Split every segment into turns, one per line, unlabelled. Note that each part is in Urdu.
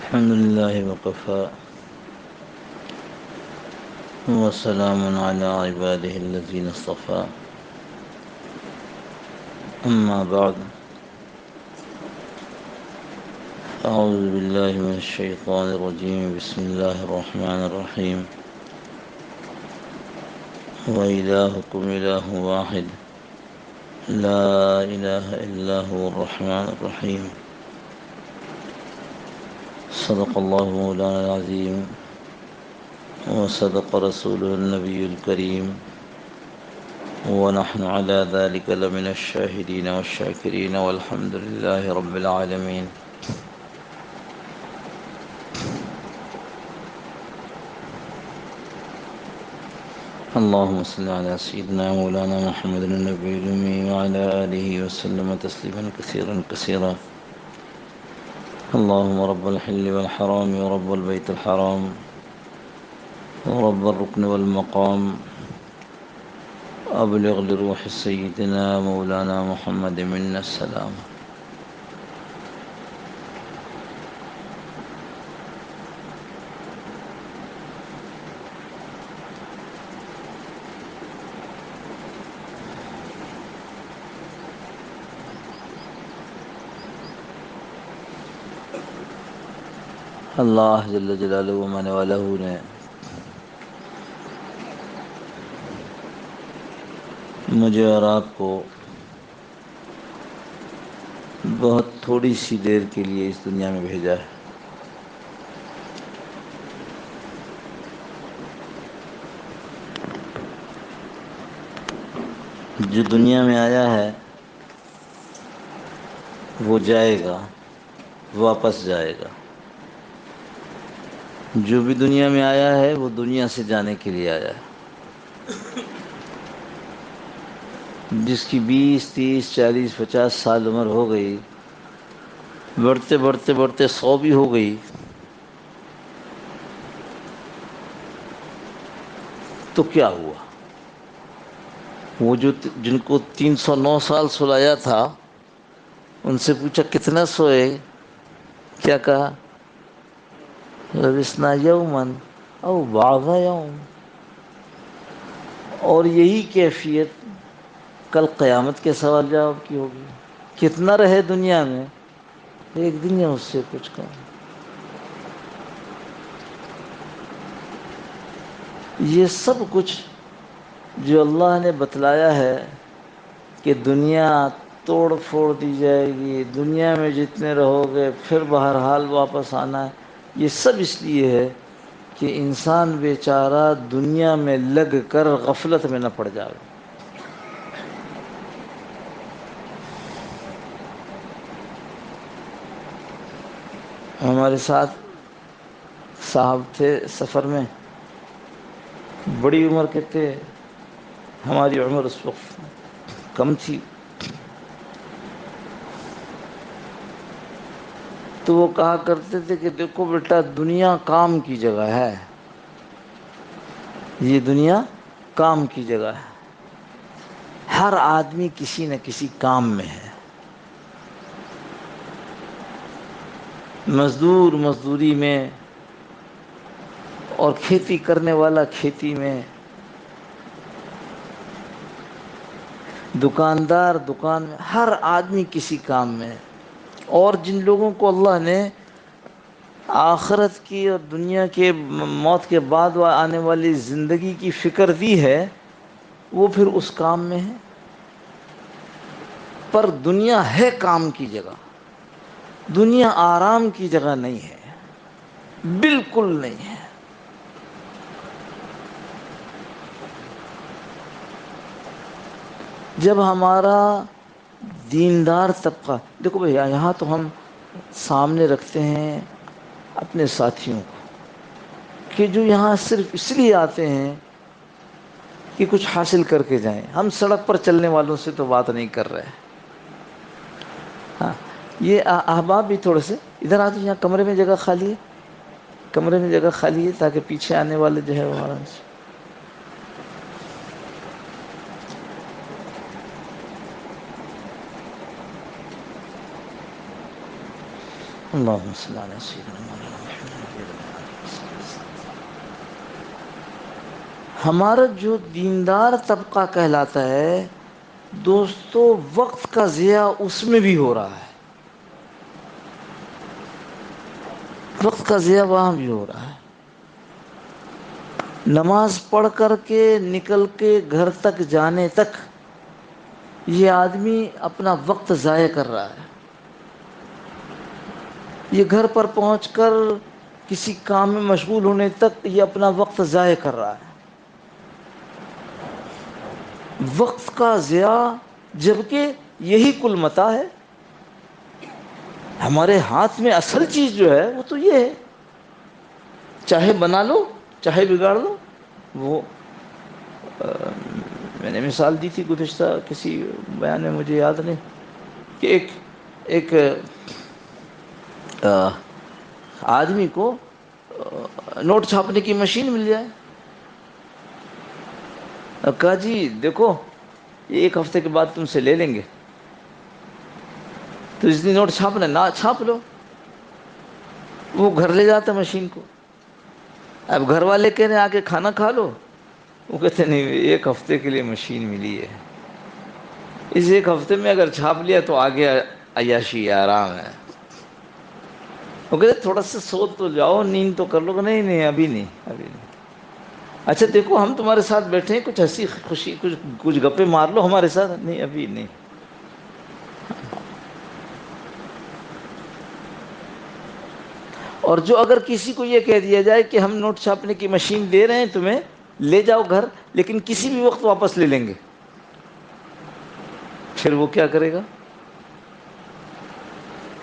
الحمد لله وكفى وسلام على عباده الذين اصطفى أما بعد أعوذ بالله من الشيطان الرجيم بسم الله الرحمن الرحيم وإلهكم إله واحد لا إله إلا هو الرحمن الرحيم صدق الله مولانا العظيم وصدق رسوله النبي الكريم ونحن على ذلك لمن الشاهدين والشاكرين والحمد لله رب العالمين. اللهم صل على سيدنا مولانا محمد النبي الأمي وعلى آله وسلم تسليما كثيرا كثيرا. اللهم رب الحل والحرام ورب البيت الحرام ورب الركن والمقام أبلغ لروح سيدنا مولانا محمد منا السلام. اللہ جل جلالہ و من والہ نے مجھے اور آپ کو بہت تھوڑی سی دیر کے لیے اس دنیا میں بھیجا ہے. جو دنیا میں آیا ہے وہ جائے گا، واپس جائے گا. جو بھی دنیا میں آیا ہے وہ دنیا سے جانے کے لیے آیا ہے. جس کی 20 30 40 50 سال عمر ہو گئی، بڑھتے بڑھتے بڑھتے 100 بھی ہو گئی، تو کیا ہوا؟ وہ جن کو 309 سال سلایا تھا ان سے پوچھا کتنا سوئے؟ کیا کہا؟ لبثنا یوما او بعض یوم. اور یہی کیفیت کل قیامت کے سوال جواب کی ہوگی. کتنا رہے دنیا میں؟ ایک دن یا اس سے کچھ کم. یہ سب کچھ جو اللہ نے بتلایا ہے کہ دنیا توڑ پھوڑ دی جائے گی، دنیا میں جتنے رہو گے پھر بہرحال واپس آنا ہے، یہ سب اس لیے ہے کہ انسان بیچارہ دنیا میں لگ کر غفلت میں نہ پڑ جائے. ہمارے ساتھ صاحب تھے سفر میں، بڑی عمر کے تھے، ہماری عمر اس وقت کم تھی. تو وہ کہا کرتے تھے کہ دیکھو بیٹا، دنیا کام کی جگہ ہے، یہ دنیا کام کی جگہ ہے. ہر آدمی کسی نہ کسی کام میں ہے. مزدور مزدوری میں، اور کھیتی کرنے والا کھیتی میں، دکاندار دکان میں، ہر آدمی کسی کام میں. اور جن لوگوں کو اللہ نے آخرت کی اور دنیا کے موت کے بعد آنے والی زندگی کی فکر دی ہے وہ پھر اس کام میں ہے. پر دنیا ہے کام کی جگہ، دنیا آرام کی جگہ نہیں ہے، بالکل نہیں ہے. جب ہمارا دیندار طبقہ، دیکھو بھائی یہاں تو ہم سامنے رکھتے ہیں اپنے ساتھیوں کو کہ جو یہاں صرف اس لیے آتے ہیں کہ کچھ حاصل کر کے جائیں. ہم سڑک پر چلنے والوں سے تو بات نہیں کر رہے. ہاں، یہ احباب بھی تھوڑے سے ادھر آتے. یہاں کمرے میں جگہ خالی ہے، کمرے میں جگہ خالی ہے تاکہ پیچھے آنے والے جو ہے وہ آرام سے. اللہم صلی علی سیدنا مولانا محمد۔ ہمارا جو دیندار طبقہ کہلاتا ہے دوستو، وقت کا ضیاع اس میں بھی ہو رہا ہے، وقت کا ضیاع وہاں بھی ہو رہا ہے۔ نماز پڑھ کر کے نکل کے گھر تک جانے تک یہ آدمی اپنا وقت ضائع کر رہا ہے، یہ گھر پر پہنچ کر کسی کام میں مشغول ہونے تک یہ اپنا وقت ضائع کر رہا ہے، وقت کا ضیاع، جبکہ یہی کل متاع ہے۔ ہمارے ہاتھ میں اصل چیز جو ہے وہ تو یہ ہے، چاہے بنا لو چاہے بگاڑ لو۔ وہ میں نے مثال دی تھی گزشتہ کسی بیان میں، مجھے یاد نہیں، کہ ایک آدمی کو نوٹ چھاپنے کی مشین مل جائے، اور کہا جی دیکھو یہ 1 ہفتے کے بعد تم سے لے لیں گے، تو جتنی نوٹ چھاپنا نہ چھاپ لو۔ وہ گھر لے جاتا مشین کو، اب گھر والے کہہ رہے ہیں آ کے کھانا کھا لو، وہ کہتے نہیں 1 ہفتے کے لیے مشین ملی ہے، اس 1 ہفتے میں اگر چھاپ لیا تو آگے عیاشی آرام ہے۔ وہ کہتے تھوڑا سا سو تو جاؤ، نیند تو کر لو، نہیں نہیں ابھی نہیں ابھی نہیں۔ اچھا دیکھو ہم تمہارے ساتھ بیٹھے ہیں، کچھ ہنسی خوشی کچھ گپے مار لو ہمارے ساتھ، نہیں ابھی نہیں۔ اور جو اگر کسی کو یہ کہہ دیا جائے کہ ہم نوٹ چھاپنے کی مشین دے رہے ہیں تمہیں، لے جاؤ گھر، لیکن کسی بھی وقت واپس لے لیں گے، پھر وہ کیا کرے گا؟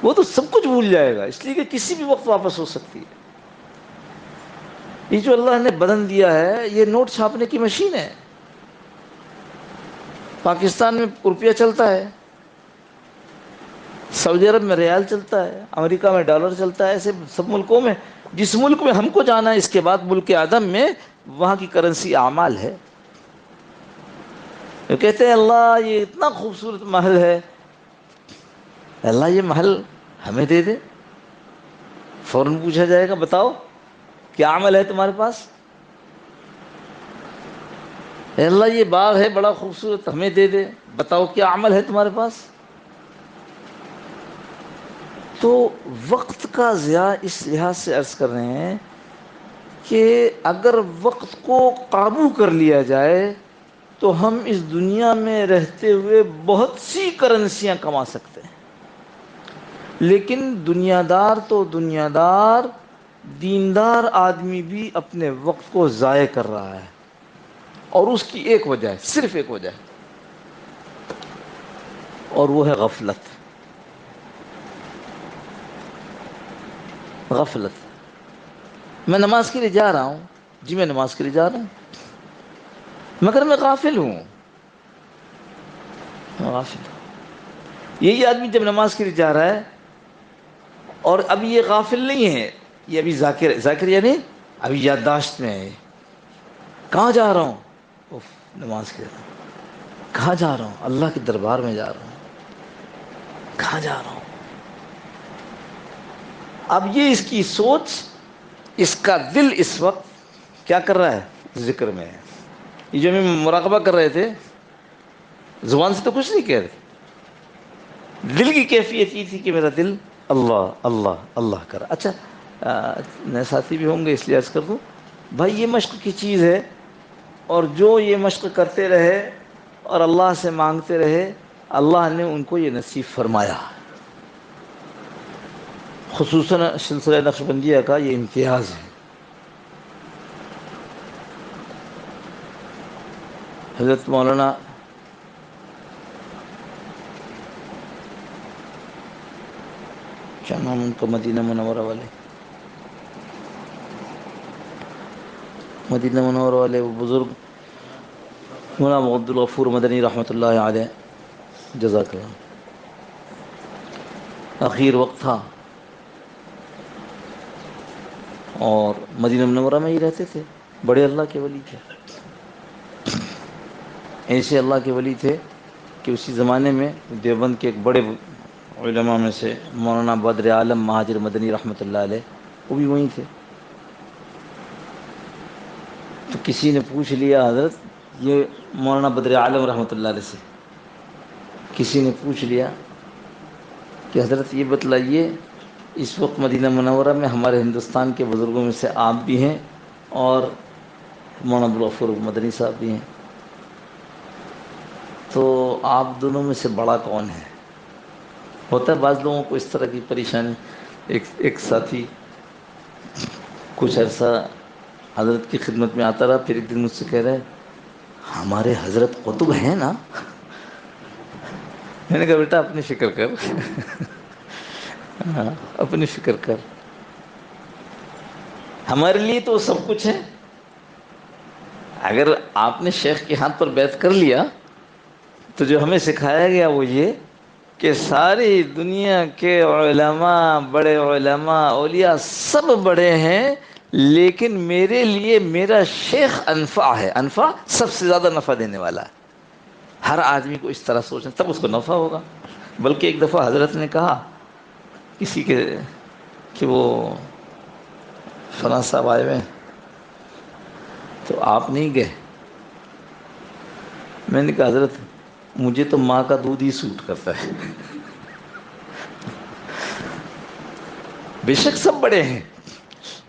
وہ تو سب کچھ بھول جائے گا، اس لیے کہ کسی بھی وقت واپس ہو سکتی ہے۔ یہ جو اللہ نے بدن دیا ہے یہ نوٹ چھاپنے کی مشین ہے۔ پاکستان میں روپیہ چلتا ہے، سعودی عرب میں ریال چلتا ہے، امریکہ میں ڈالر چلتا ہے، ایسے سب ملکوں میں، جس ملک میں ہم کو جانا ہے اس کے بعد ملک اعظم میں، وہاں کی کرنسی اعمال ہے۔ وہ کہتے ہیں اللہ یہ اتنا خوبصورت محل ہے، اللہ یہ محل ہمیں دے دے۔ فوراً پوچھا جائے گا بتاؤ کیا عمل ہے تمہارے پاس؟ اے اللہ یہ باغ ہے بڑا خوبصورت، ہمیں دے دے، بتاؤ کیا عمل ہے تمہارے پاس؟ تو وقت کا ضیاع اس لحاظ سے عرض کر رہے ہیں کہ اگر وقت کو قابو کر لیا جائے تو ہم اس دنیا میں رہتے ہوئے بہت سی کرنسیاں کما سکتے ہیں، لیکن دنیا دار تو دنیا دار، دیندار آدمی بھی اپنے وقت کو ضائع کر رہا ہے، اور اس کی ایک وجہ ہے، صرف ایک وجہ ہے، اور وہ ہے غفلت۔ غفلت۔ میں نماز کے لیے جا رہا ہوں، جی میں نماز کے لیے جا رہا ہوں، مگر میں غافل ہوں، میں غافل ہوں۔ یہی آدمی جب نماز کے لیے جا رہا ہے اور اب یہ غافل نہیں ہے، یہ ابھی ذاکر، ذاکر یعنی ابھی یادداشت میں ہے، کہاں جا رہا ہوں؟ اف، نماز کے لیے۔ کہاں جا رہا ہوں؟ اللہ کے دربار میں جا رہا ہوں، کہاں جا رہا ہوں؟ اب یہ اس کی سوچ، اس کا دل اس وقت کیا کر رہا ہے؟ ذکر میں ہے۔ یہ جو ہمیں مراقبہ کر رہے تھے، زبان سے تو کچھ نہیں کہہ رہے، دل کی کیفیت یہ تھی کہ میرا دل اللہ اللہ اللہ کر۔ اچھا نئے ساتھی بھی ہوں گے اس لیے عرض کر دوں بھائی، یہ مشق کی چیز ہے، اور جو یہ مشق کرتے رہے اور اللہ سے مانگتے رہے، اللہ نے ان کو یہ نصیب فرمایا۔ خصوصاً سلسلہ نقشبندیہ کا یہ امتیاز ہے۔ حضرت مولانا کیا نام ان کا، مدینہ منورہ والے، مدینہ منورہ والے وہ بزرگ مولانا عبد الغفور مدنی رحمۃ اللہ علیہ، جزاک اللہ، آخر وقت تھا اور مدینہ منورہ میں ہی رہتے تھے، بڑے اللہ کے ولی تھے، ایسے اللہ کے ولی تھے کہ اسی زمانے میں دیوبند کے ایک بڑے علماء میں سے مولانا بدر عالم مہاجر مدنی رحمۃ اللہ علیہ، وہ بھی وہیں تھے۔ تو کسی نے پوچھ لیا حضرت، یہ مولانا بدر عالم رحمۃ اللہ علیہ سے کسی نے پوچھ لیا کہ حضرت یہ بتلائیے، اس وقت مدینہ منورہ میں ہمارے ہندوستان کے بزرگوں میں سے آپ بھی ہیں اور مولانا عبدالغفور مدنی صاحب بھی ہیں، تو آپ دونوں میں سے بڑا کون ہے؟ ہوتا ہے بعض لوگوں کو اس طرح کی پریشانی۔ ایک ساتھی کچھ عرصہ حضرت کی خدمت میں آتا رہا، پھر ایک دن مجھ سے کہہ رہے ہمارے حضرت قطب ہیں نا؟ میں نے کہا بیٹا اپنی فکر کر ہاں، اپنی فکر کر، ہمارے لیے تو سب کچھ ہے۔ اگر آپ نے شیخ کے ہاتھ پر بیعت کر لیا تو جو ہمیں سکھایا گیا وہ یہ کہ ساری دنیا کے علماء، بڑے علماء اولیاء سب بڑے ہیں، لیکن میرے لیے میرا شیخ انفع ہے۔ انفع سب سے زیادہ نفع دینے والا ہے۔ ہر آدمی کو اس طرح سوچنا تب اس کو نفع ہوگا۔ بلکہ ایک دفعہ حضرت نے کہا کسی کے کہ وہ فلاں صاحب آئے ہوئے ہیں تو آپ نہیں گئے۔ میں نے کہا حضرت مجھے تو ماں کا دودھ ہی سوٹ کرتا ہے۔ بے شک سب بڑے ہیں،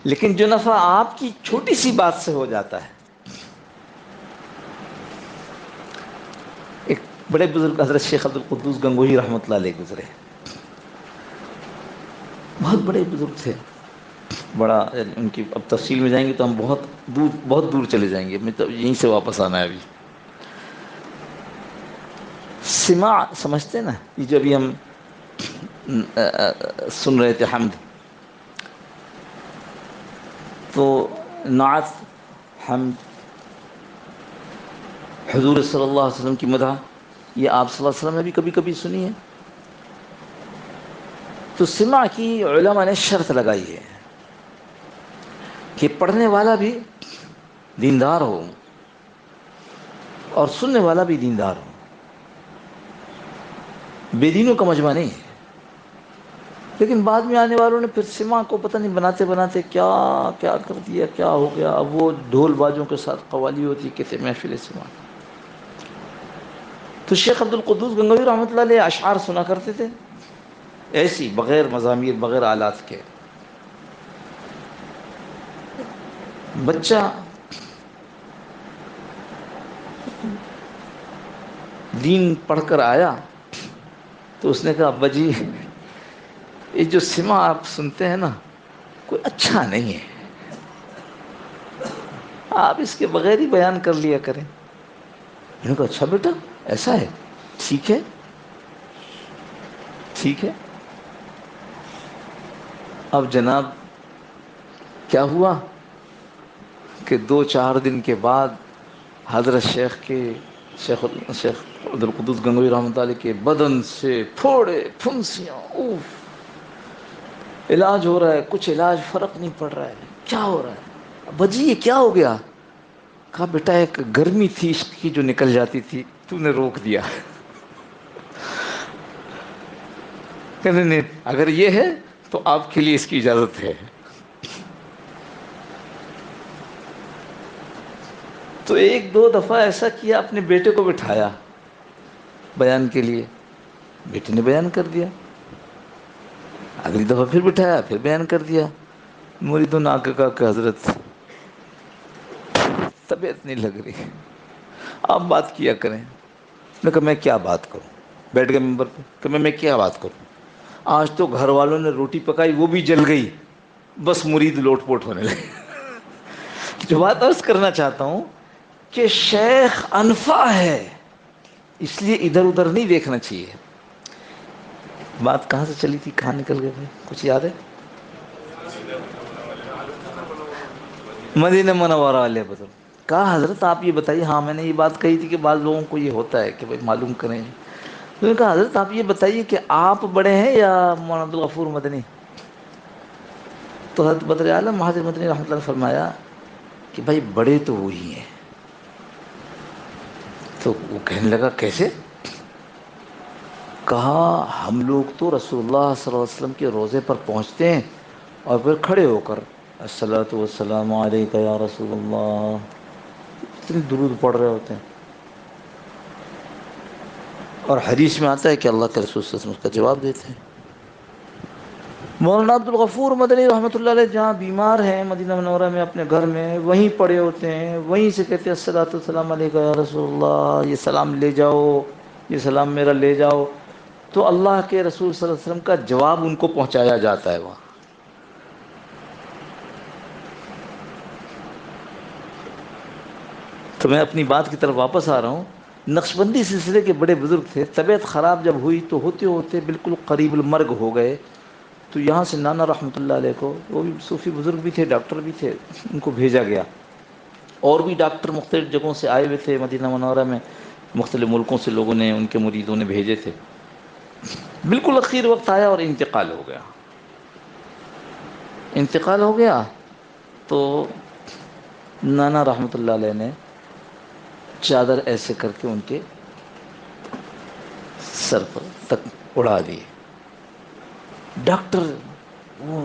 لیکن جو نفع آپ کی چھوٹی سی بات سے ہو جاتا ہے۔ ایک بڑے بزرگ حضرت شیخ عبد القدوس گنگوہی رحمۃ اللہ علیہ گزرے، بہت بڑے بزرگ تھے، بڑا ان کی اب تفصیل میں جائیں گے تو ہم بہت دور چلے جائیں گے، میں تو یہیں سے واپس آنا ہے ابھی۔ سماع سمجھتے نا، یہ جو ابھی ہم سن رہے تھے حمد، تو نعت، حمد، حضور صلی اللہ علیہ وسلم کی مدح، یہ آپ صلی اللہ علیہ وسلم نے بھی کبھی کبھی سنی ہے۔ تو سماع کی علماء نے شرط لگائی ہے کہ پڑھنے والا بھی دیندار ہو اور سننے والا بھی دیندار ہو، بے دینوں کا مجمع نہیں ہے۔ لیکن بعد میں آنے والوں نے پھر سماع کو پتہ نہیں بناتے بناتے کیا کیا کر دیا، کیا ہو گیا۔ اب وہ ڈھول باجوں کے ساتھ قوالی ہوتی کہتے محفل سماع۔ تو شیخ عبد القدوس گنگوی رحمۃ اللہ علیہ اشعار سنا کرتے تھے ایسی، بغیر مزامیر، بغیر آلات کے۔ بچہ دین پڑھ کر آیا تو اس نے کہا ابا جی یہ جو سماع آپ سنتے ہیں نا کوئی اچھا نہیں ہے، آپ اس کے بغیر ہی بیان کر لیا کریں۔ میں نے کہا اچھا بیٹا ایسا ہے، ٹھیک ہے ٹھیک ہے۔ اب جناب کیا ہوا کہ 2-4 دن کے بعد حضرت شیخ عبد القدوس گنگوی رحمۃ اللہ علیہ کے بدن سے پھوڑے پھنسیاں، اوف، علاج ہو رہا ہے، کچھ علاج فرق نہیں پڑ رہا ہے، کیا ہو رہا ہے ابا جی یہ کیا ہو گیا؟ کہا بیٹا ایک گرمی تھی عشق کی جو نکل جاتی تھی، تو نے روک دیا۔ کہ نہیں اگر یہ ہے تو آپ کے لیے اس کی اجازت ہے۔ تو 1-2 دفعہ ایسا کیا، اپنے بیٹے کو بٹھایا بیان کے لیے، بیٹے نے بیان کر دیا، اگلی دفعہ پھر بٹھایا، پھر بیان کر دیا۔ مریدوں نے آ کے کہا کہ حضرت طبیعت نہیں لگ رہی، آپ بات کیا کریں۔ میں کہا میں کیا بات کروں؟ بیٹھ گئے ممبر پہ کہ میں کیا بات کروں؟ آج تو گھر والوں نے روٹی پکائی وہ بھی جل گئی، بس مرید لوٹ پوٹ ہونے لگے۔ جو بات عرض کرنا چاہتا ہوں کہ شیخ انفع ہے، اس لیے ادھر ادھر نہیں دیکھنا چاہیے۔ بات کہاں سے چلی تھی، کہاں نکل گئے بھائی، کچھ یاد ہے؟ مدینہ منورہ والے بزرگ کہا حضرت آپ یہ بتائیے، ہاں میں نے یہ بات کہی تھی کہ بعض لوگوں کو یہ ہوتا ہے کہ بھائی معلوم کریں۔ تو نے کہا حضرت آپ یہ بتائیے کہ آپ بڑے ہیں یا مولانا عبدالغفور مدنی؟ تو حضرت بدر عالم مہاجر مدنی رحمۃ اللہ نے فرمایا کہ بھائی بڑے تو وہی ہیں۔ تو وہ کہنے لگا کیسے؟ کہا ہم لوگ تو رسول اللہ صلی اللہ علیہ وسلم کے روضے پر پہنچتے ہیں اور پھر کھڑے ہو کر الصلاۃ والسلام علیک یا رسول اللہ اتنے درود پڑھ رہے ہوتے ہیں، اور حدیث میں آتا ہے کہ اللہ کے رسول صلی اللہ علیہ وسلم اس کا جواب دیتے ہیں۔ مولانا عبد الغفور مدنی رحمۃ اللہ علیہ جہاں بیمار ہیں مدینہ منورہ میں اپنے گھر میں، وہیں پڑے ہوتے ہیں، وہیں سے کہتے ہیں الصلاۃ والسلام علیک یا رسول اللہ، یہ سلام لے جاؤ، یہ سلام میرا لے جاؤ، تو اللہ کے رسول صلی اللہ علیہ وسلم کا جواب ان کو پہنچایا جاتا ہے وہاں۔ تو میں اپنی بات کی طرف واپس آ رہا ہوں۔ نقشبندی سلسلے کے بڑے بزرگ تھے، طبیعت خراب جب ہوئی تو ہوتے ہوتے بالکل قریب المرگ ہو گئے، تو یہاں سے نانا رحمۃ اللہ علیہ کو، وہ بھی صوفی بزرگ بھی تھے، ڈاکٹر بھی تھے، ان کو بھیجا گیا۔ اور بھی ڈاکٹر مختلف جگہوں سے آئے ہوئے تھے مدینہ منورہ میں، مختلف ملکوں سے لوگوں نے، ان کے مریدوں نے بھیجے تھے۔ بالکل اخیر وقت آیا اور انتقال ہو گیا۔ انتقال ہو گیا تو نانا رحمۃ اللہ علیہ نے چادر ایسے کر کے ان کے سر پر تک اڑا دیے۔ ڈاکٹر وہ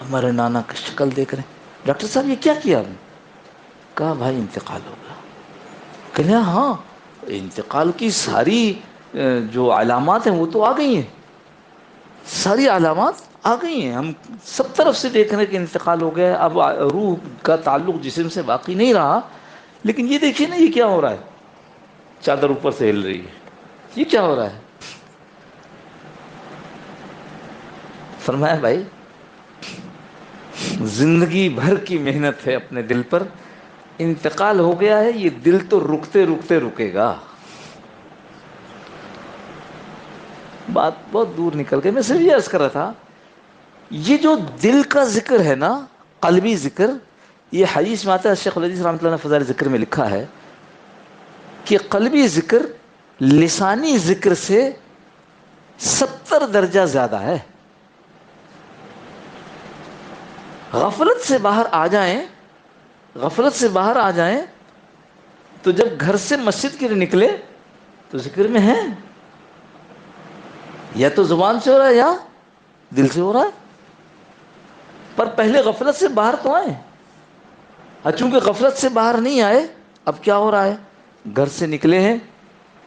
ہمارے نانا کی شکل دیکھ رہے ہیں، ڈاکٹر صاحب یہ کیا کیا آپ نے؟ کہا بھائی انتقال ہو گیا۔ کہنے ہاں انتقال کی ساری جو علامات ہیں وہ تو آ گئی ہیں، ساری علامات آ گئی ہیں، ہم سب طرف سے دیکھ رہے ہیں کہ انتقال ہو گیا، اب روح کا تعلق جسم سے باقی نہیں رہا۔ لیکن یہ دیکھیے نا یہ کیا ہو رہا ہے، چادر اوپر سے ہل رہی ہے، یہ کیا ہو رہا ہے؟ فرمایا بھائی زندگی بھر کی محنت ہے اپنے دل پر، انتقال ہو گیا ہے، یہ دل تو رکتے رکتے رکے گا۔ بات بہت دور نکل گئی، میں صرف یہ عرض کر رہا تھا یہ جو دل کا ذکر ہے نا، قلبی ذکر، یہ حدیث میں آتا ہے، شیخ الحدیث رحمۃ اللہ نے فضائل ذکر میں لکھا ہے کہ قلبی ذکر لسانی ذکر سے 70 درجہ زیادہ ہے۔ غفلت سے باہر آ جائیں، غفلت سے باہر آ جائیں تو جب گھر سے مسجد کے لیے نکلے تو ذکر میں ہیں، یا تو زبان سے ہو رہا ہے یا دل سے ہو رہا ہے، پر پہلے غفلت سے باہر تو آئیں۔ چونکہ غفلت سے باہر نہیں آئے، اب کیا ہو رہا ہے، گھر سے نکلے ہیں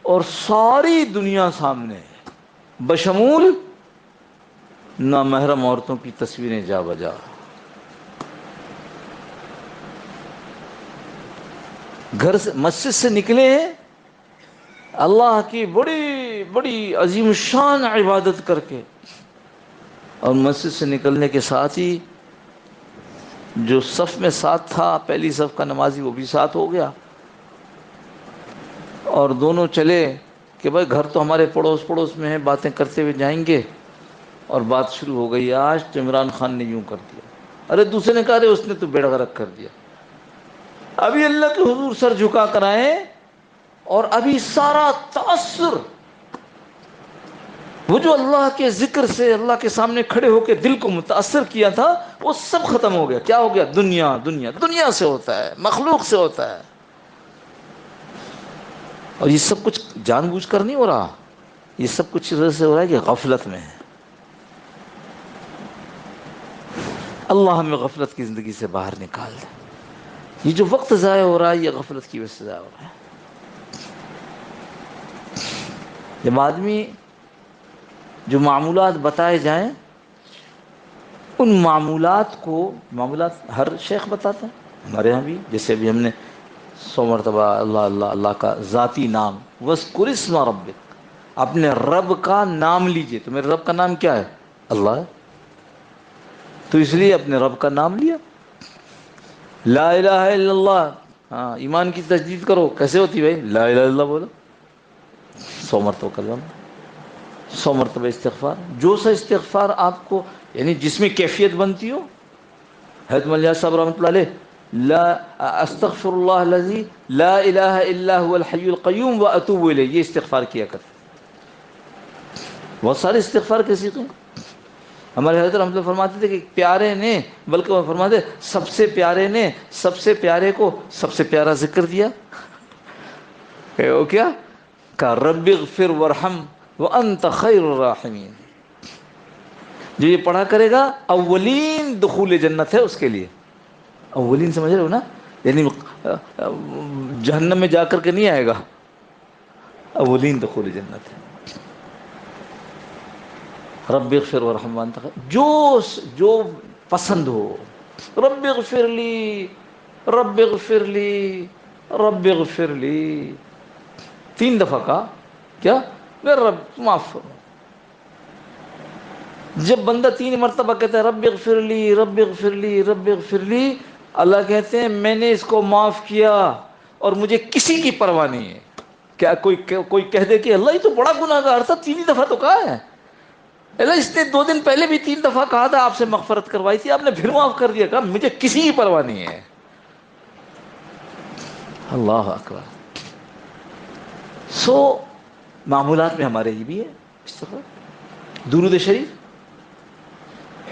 اور ساری دنیا سامنے ہے، بشمول نامحرم عورتوں کی تصویریں جا بجا۔ گھر سے مسجد سے نکلے ہیں اللہ کی بڑی بڑی عظیم شان عبادت کر کے، اور مسجد سے نکلنے کے ساتھ ہی جو صف میں ساتھ تھا، پہلی صف کا نمازی، وہ بھی ساتھ ہو گیا، اور دونوں چلے کہ بھائی گھر تو ہمارے پڑوس پڑوس میں ہیں، باتیں کرتے ہوئے جائیں گے، اور بات شروع ہو گئی، آج تو عمران خان نے یوں کر دیا، ارے دوسرے نے کہا رہے اس نے تو بیڑا غرق کر دیا۔ ابھی اللہ کے حضور سر جھکا کر آئے، اور ابھی سارا تأثر وہ جو اللہ کے ذکر سے اللہ کے سامنے کھڑے ہو کے دل کو متاثر کیا تھا، وہ سب ختم ہو گیا۔ کیا ہو گیا؟ دنیا دنیا دنیا سے ہوتا ہے، مخلوق سے ہوتا ہے، اور یہ سب کچھ جان بوجھ کر نہیں ہو رہا، یہ سب کچھ اس وجہ سے ہو رہا ہے کہ غفلت میں ہے۔ اللہ ہمیں غفلت کی زندگی سے باہر نکال دے۔ یہ جو وقت ضائع ہو رہا ہے یہ غفلت کی وجہ سے ضائع ہو رہا ہے۔ جب آدمی جو معمولات بتائے جائیں، ان معمولات کو، معمولات ہر شیخ بتاتا ہے، ہمارے ہاں بھی، جیسے ابھی ہم نے 100 مرتبہ اللہ اللہ اللہ کا ذاتی نام، وَاذْكُرِ اسْمَ رَبِّكَ، اپنے رب کا نام لیجئے۔ تو میرے رب کا نام کیا ہے؟ اللہ ہے، تو اس لیے اپنے رب کا نام لیا۔ لا الہ الا اللہ، ہاں ایمان کی تجدید کرو، کیسے ہوتی بھائی؟ لا الہ الا اللہ بولو، 100 مرتبہ کلمہ، 100 مرتبہ استغفار، جو سا استغفار آپ کو، یعنی جس میں کیفیت بنتی ہو۔ حضرت ملیح صاحب رحمۃ اللہ علیہ، لا استغفر اللہ الذی لا الہ الا هو الحی القیوم واتوب الیہ، یہ استغفار کیا کرتے۔ بہت سارے استغفار کے سیکھے ہمارے حضرت رحمۃ اللہ فرماتے تھے کہ پیارے نے، بلکہ وہ فرماتے سب سے پیارے نے سب سے پیارے کو سب سے پیارا ذکر دیا، کہ وہ کیا کہا؟ رب اغفر ورحم وانت خیر الراحمین. جو یہ پڑھا کرے گا اولین دخول جنت ہے اس کے لیے. اولین سمجھ رہے ہو نا؟ یعنی جہنم میں جا کر کے نہیں آئے گا، اولین دخول جنت ہے. رب اغفر ورحم وانت جو پسند ہو. رب اغفر لی، رب اغفر لی، رب اغفر لی، 3 دفعہ کہا. کیا؟ میرے رب معاف فرما. جب بندہ 3 مرتبہ کہتا ہے رب اغفر لی، رب اغفر لی، رب اغفر لی، اللہ کہتے ہیں میں نے اس کو معاف کیا اور مجھے کسی کی پرواہ نہیں ہے. کیا کوئی کہہ دے کہ اللہ یہ تو بڑا گناہ گار تھا، 3 ہی دفعہ تو کہا ہے. اللہ اس نے 2 دن پہلے بھی 3 دفعہ کہا تھا، آپ سے مغفرت کروائی تھی، آپ نے پھر معاف کر دیا. کہا مجھے کسی کی پرواہ نہیں ہے. اللہ اکبر. معمولات میں ہمارے یہ بھی ہے اس طرح درود شریف.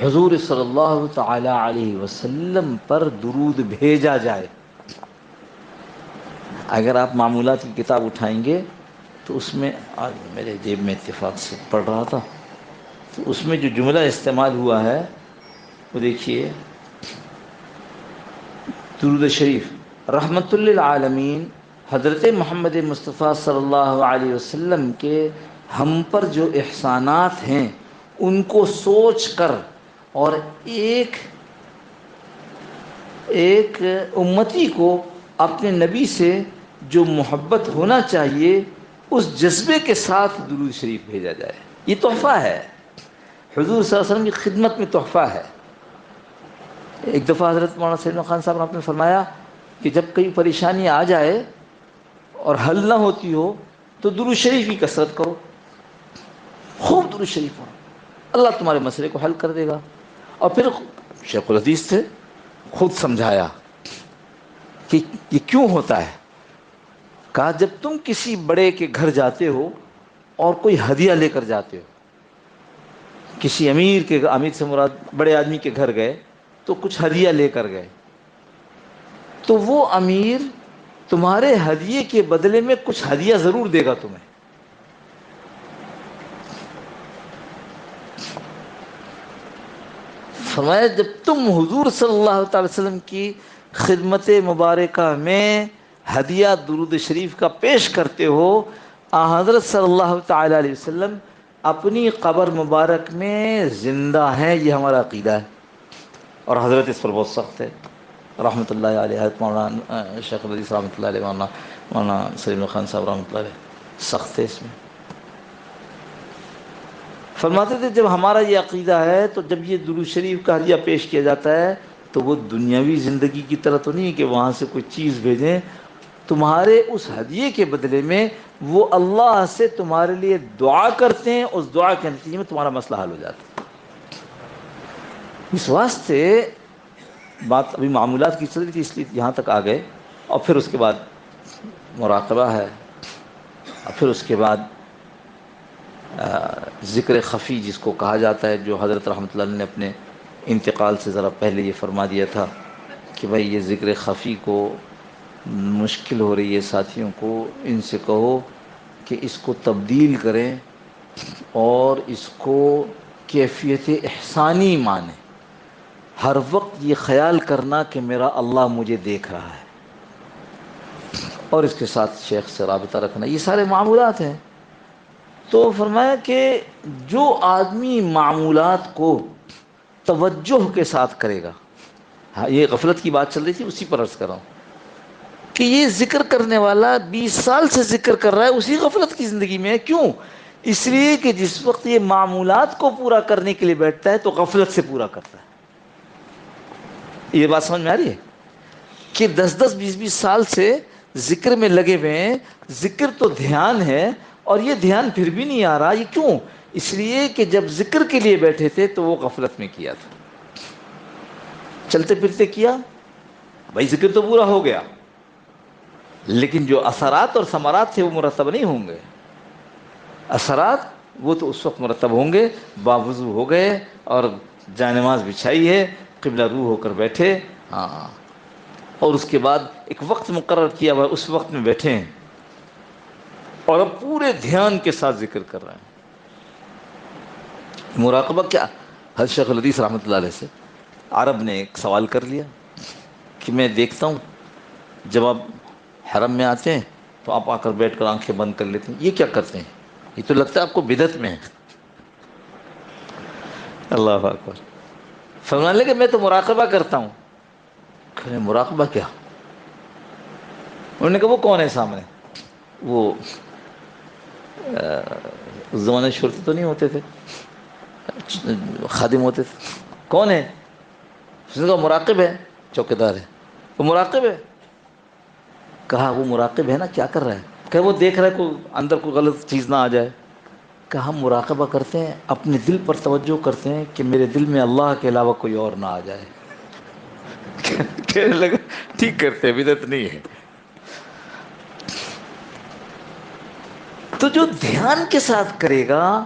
حضور صلی اللہ تعالی علیہ وسلم پر درود بھیجا جائے. اگر آپ معمولات کی کتاب اٹھائیں گے تو اس میں، آج میرے جیب میں اتفاق سے پڑھ رہا تھا، تو اس میں جو جملہ استعمال ہوا ہے وہ دیکھیے. درود شریف رحمت للعالمین، حضرت محمد مصطفیٰ صلی اللہ علیہ وسلم کے ہم پر جو احسانات ہیں ان کو سوچ کر اور ایک امتی کو اپنے نبی سے جو محبت ہونا چاہیے اس جذبے کے ساتھ درود شریف بھیجا جائے. یہ تحفہ ہے، حضور صلی اللہ علیہ وسلم کی خدمت میں تحفہ ہے. ایک دفعہ حضرت مولانا سید خان صاحب نے فرمایا کہ جب کئی پریشانی آ جائے اور حل نہ ہوتی ہو تو درود شریف کی کثرت کرو، خوب درود شریف پڑھو، اللہ تمہارے مسئلے کو حل کر دے گا. اور پھر شیخ الحدیث تھے، خود سمجھایا کہ یہ کیوں ہوتا ہے. کہا جب تم کسی بڑے کے گھر جاتے ہو اور کوئی ہدیہ لے کر جاتے ہو، کسی امیر سے مراد بڑے آدمی کے گھر گئے تو کچھ ہدیہ لے کر گئے، تو وہ امیر تمہارے ہدیے کے بدلے میں کچھ ہدیہ ضرور دے گا تمہیں. فرمایا جب تم حضور صلی اللہ تعالی وسلم کی خدمت مبارکہ میں ہدیہ درود شریف کا پیش کرتے ہو، حضرت صلی اللہ تعالی علیہ وسلم اپنی قبر مبارک میں زندہ ہیں. یہ ہمارا عقیدہ ہے اور حضرت اس پر بہت سخت ہے رحمۃ اللہ علیہ. مولانا شیخ الحدیث رحمۃ اللہ علیہ، مولانا سلیم خان صاحب رحمۃ اللہ علیہ سخت ہے اس میں. فرماتے تھے جب ہمارا یہ عقیدہ ہے تو جب یہ درود شریف کا ہدیہ پیش کیا جاتا ہے تو وہ دنیاوی زندگی کی طرح تو نہیں ہے کہ وہاں سے کوئی چیز بھیجیں، تمہارے اس ہدیے کے بدلے میں وہ اللہ سے تمہارے لیے دعا کرتے ہیں، اس دعا کے نتیجے میں تمہارا مسئلہ حل ہو جاتا ہے. اس واسطے بات ابھی معمولات کی چل رہی تھی اس لیے یہاں تک آ گئے. اور پھر اس کے بعد مراقبہ ہے، اور پھر اس کے بعد ذکر خفی جس کو کہا جاتا ہے، جو حضرت رحمۃ اللہ علیہ نے اپنے انتقال سے ذرا پہلے یہ فرما دیا تھا کہ بھائی یہ ذکر خفی کو مشکل ہو رہی ہے ساتھیوں کو، ان سے کہو کہ اس کو تبدیل کریں اور اس کو کیفیت احسانی مانیں. ہر وقت یہ خیال کرنا کہ میرا اللہ مجھے دیکھ رہا ہے، اور اس کے ساتھ شیخ سے رابطہ رکھنا، یہ سارے معمولات ہیں. تو فرمایا کہ جو آدمی معمولات کو توجہ کے ساتھ کرے گا، ہاں یہ غفلت کی بات چل رہی تھی اسی پر عرض کر رہا ہوں کہ یہ ذکر کرنے والا 20 سال سے ذکر کر رہا ہے اسی غفلت کی زندگی میں ہے. کیوں؟ اس لیے کہ جس وقت یہ معمولات کو پورا کرنے کے لیے بیٹھتا ہے تو غفلت سے پورا کرتا ہے. یہ بات سمجھ میں آ رہی ہے کہ 10-20 سال سے ذکر میں لگے ہوئے ہیں، ذکر تو دھیان ہے اور یہ دھیان پھر بھی نہیں آ رہا. یہ کیوں؟ اس لیے کہ جب ذکر کے لیے بیٹھے تھے تو وہ غفلت میں کیا تھا، چلتے پھرتے کیا، بھائی ذکر تو پورا ہو گیا لیکن جو اثرات اور ثمرات تھے وہ مرتب نہیں ہوں گے. اثرات وہ تو اس وقت مرتب ہوں گے باوضو ہو گئے اور جانماز بچھائی ہے، قبلہ روح ہو کر بیٹھے، ہاں، اور اس کے بعد ایک وقت مقرر کیا ہوا اس وقت میں بیٹھے ہیں اور اب پورے دھیان کے ساتھ ذکر کر رہے ہیں. مراقبہ کیا؟ حضرت شیخ الحدیث رحمۃ اللہ علیہ سے عرب نے ایک سوال کر لیا کہ میں دیکھتا ہوں جب آپ حرم میں آتے ہیں تو آپ آ کر بیٹھ کر آنکھیں بند کر لیتے ہیں، یہ کیا کرتے ہیں؟ یہ تو لگتا ہے آپ کو بدعت میں ہے۔ اللہ اکبر۔ فرمانے لگے میں تو مراقبہ کرتا ہوں۔ کہنے مراقبہ کیا؟ انہوں نے کہا وہ کون ہے سامنے؟ وہ اس زمانے شرطی تو نہیں ہوتے تھے، خادم ہوتے تھے۔ کون ہے؟ اس نے کہا مراقب ہے، چوکیدار ہے۔ وہ مراقب ہے؟ کہا وہ مراقب ہے نا، کیا کر رہا ہے؟ کہ وہ دیکھ رہا ہے کوئی اندر کوئی غلط چیز نہ آ جائے۔ کہا ہم مراقبہ کرتے ہیں، اپنے دل پر توجہ کرتے ہیں کہ میرے دل میں اللہ کے علاوہ کوئی اور نہ آ جائے۔ کہنے لگا ٹھیک کرتے ہیں، بدعت نہیں ہے۔ تو جو دھیان کے ساتھ کرے گا،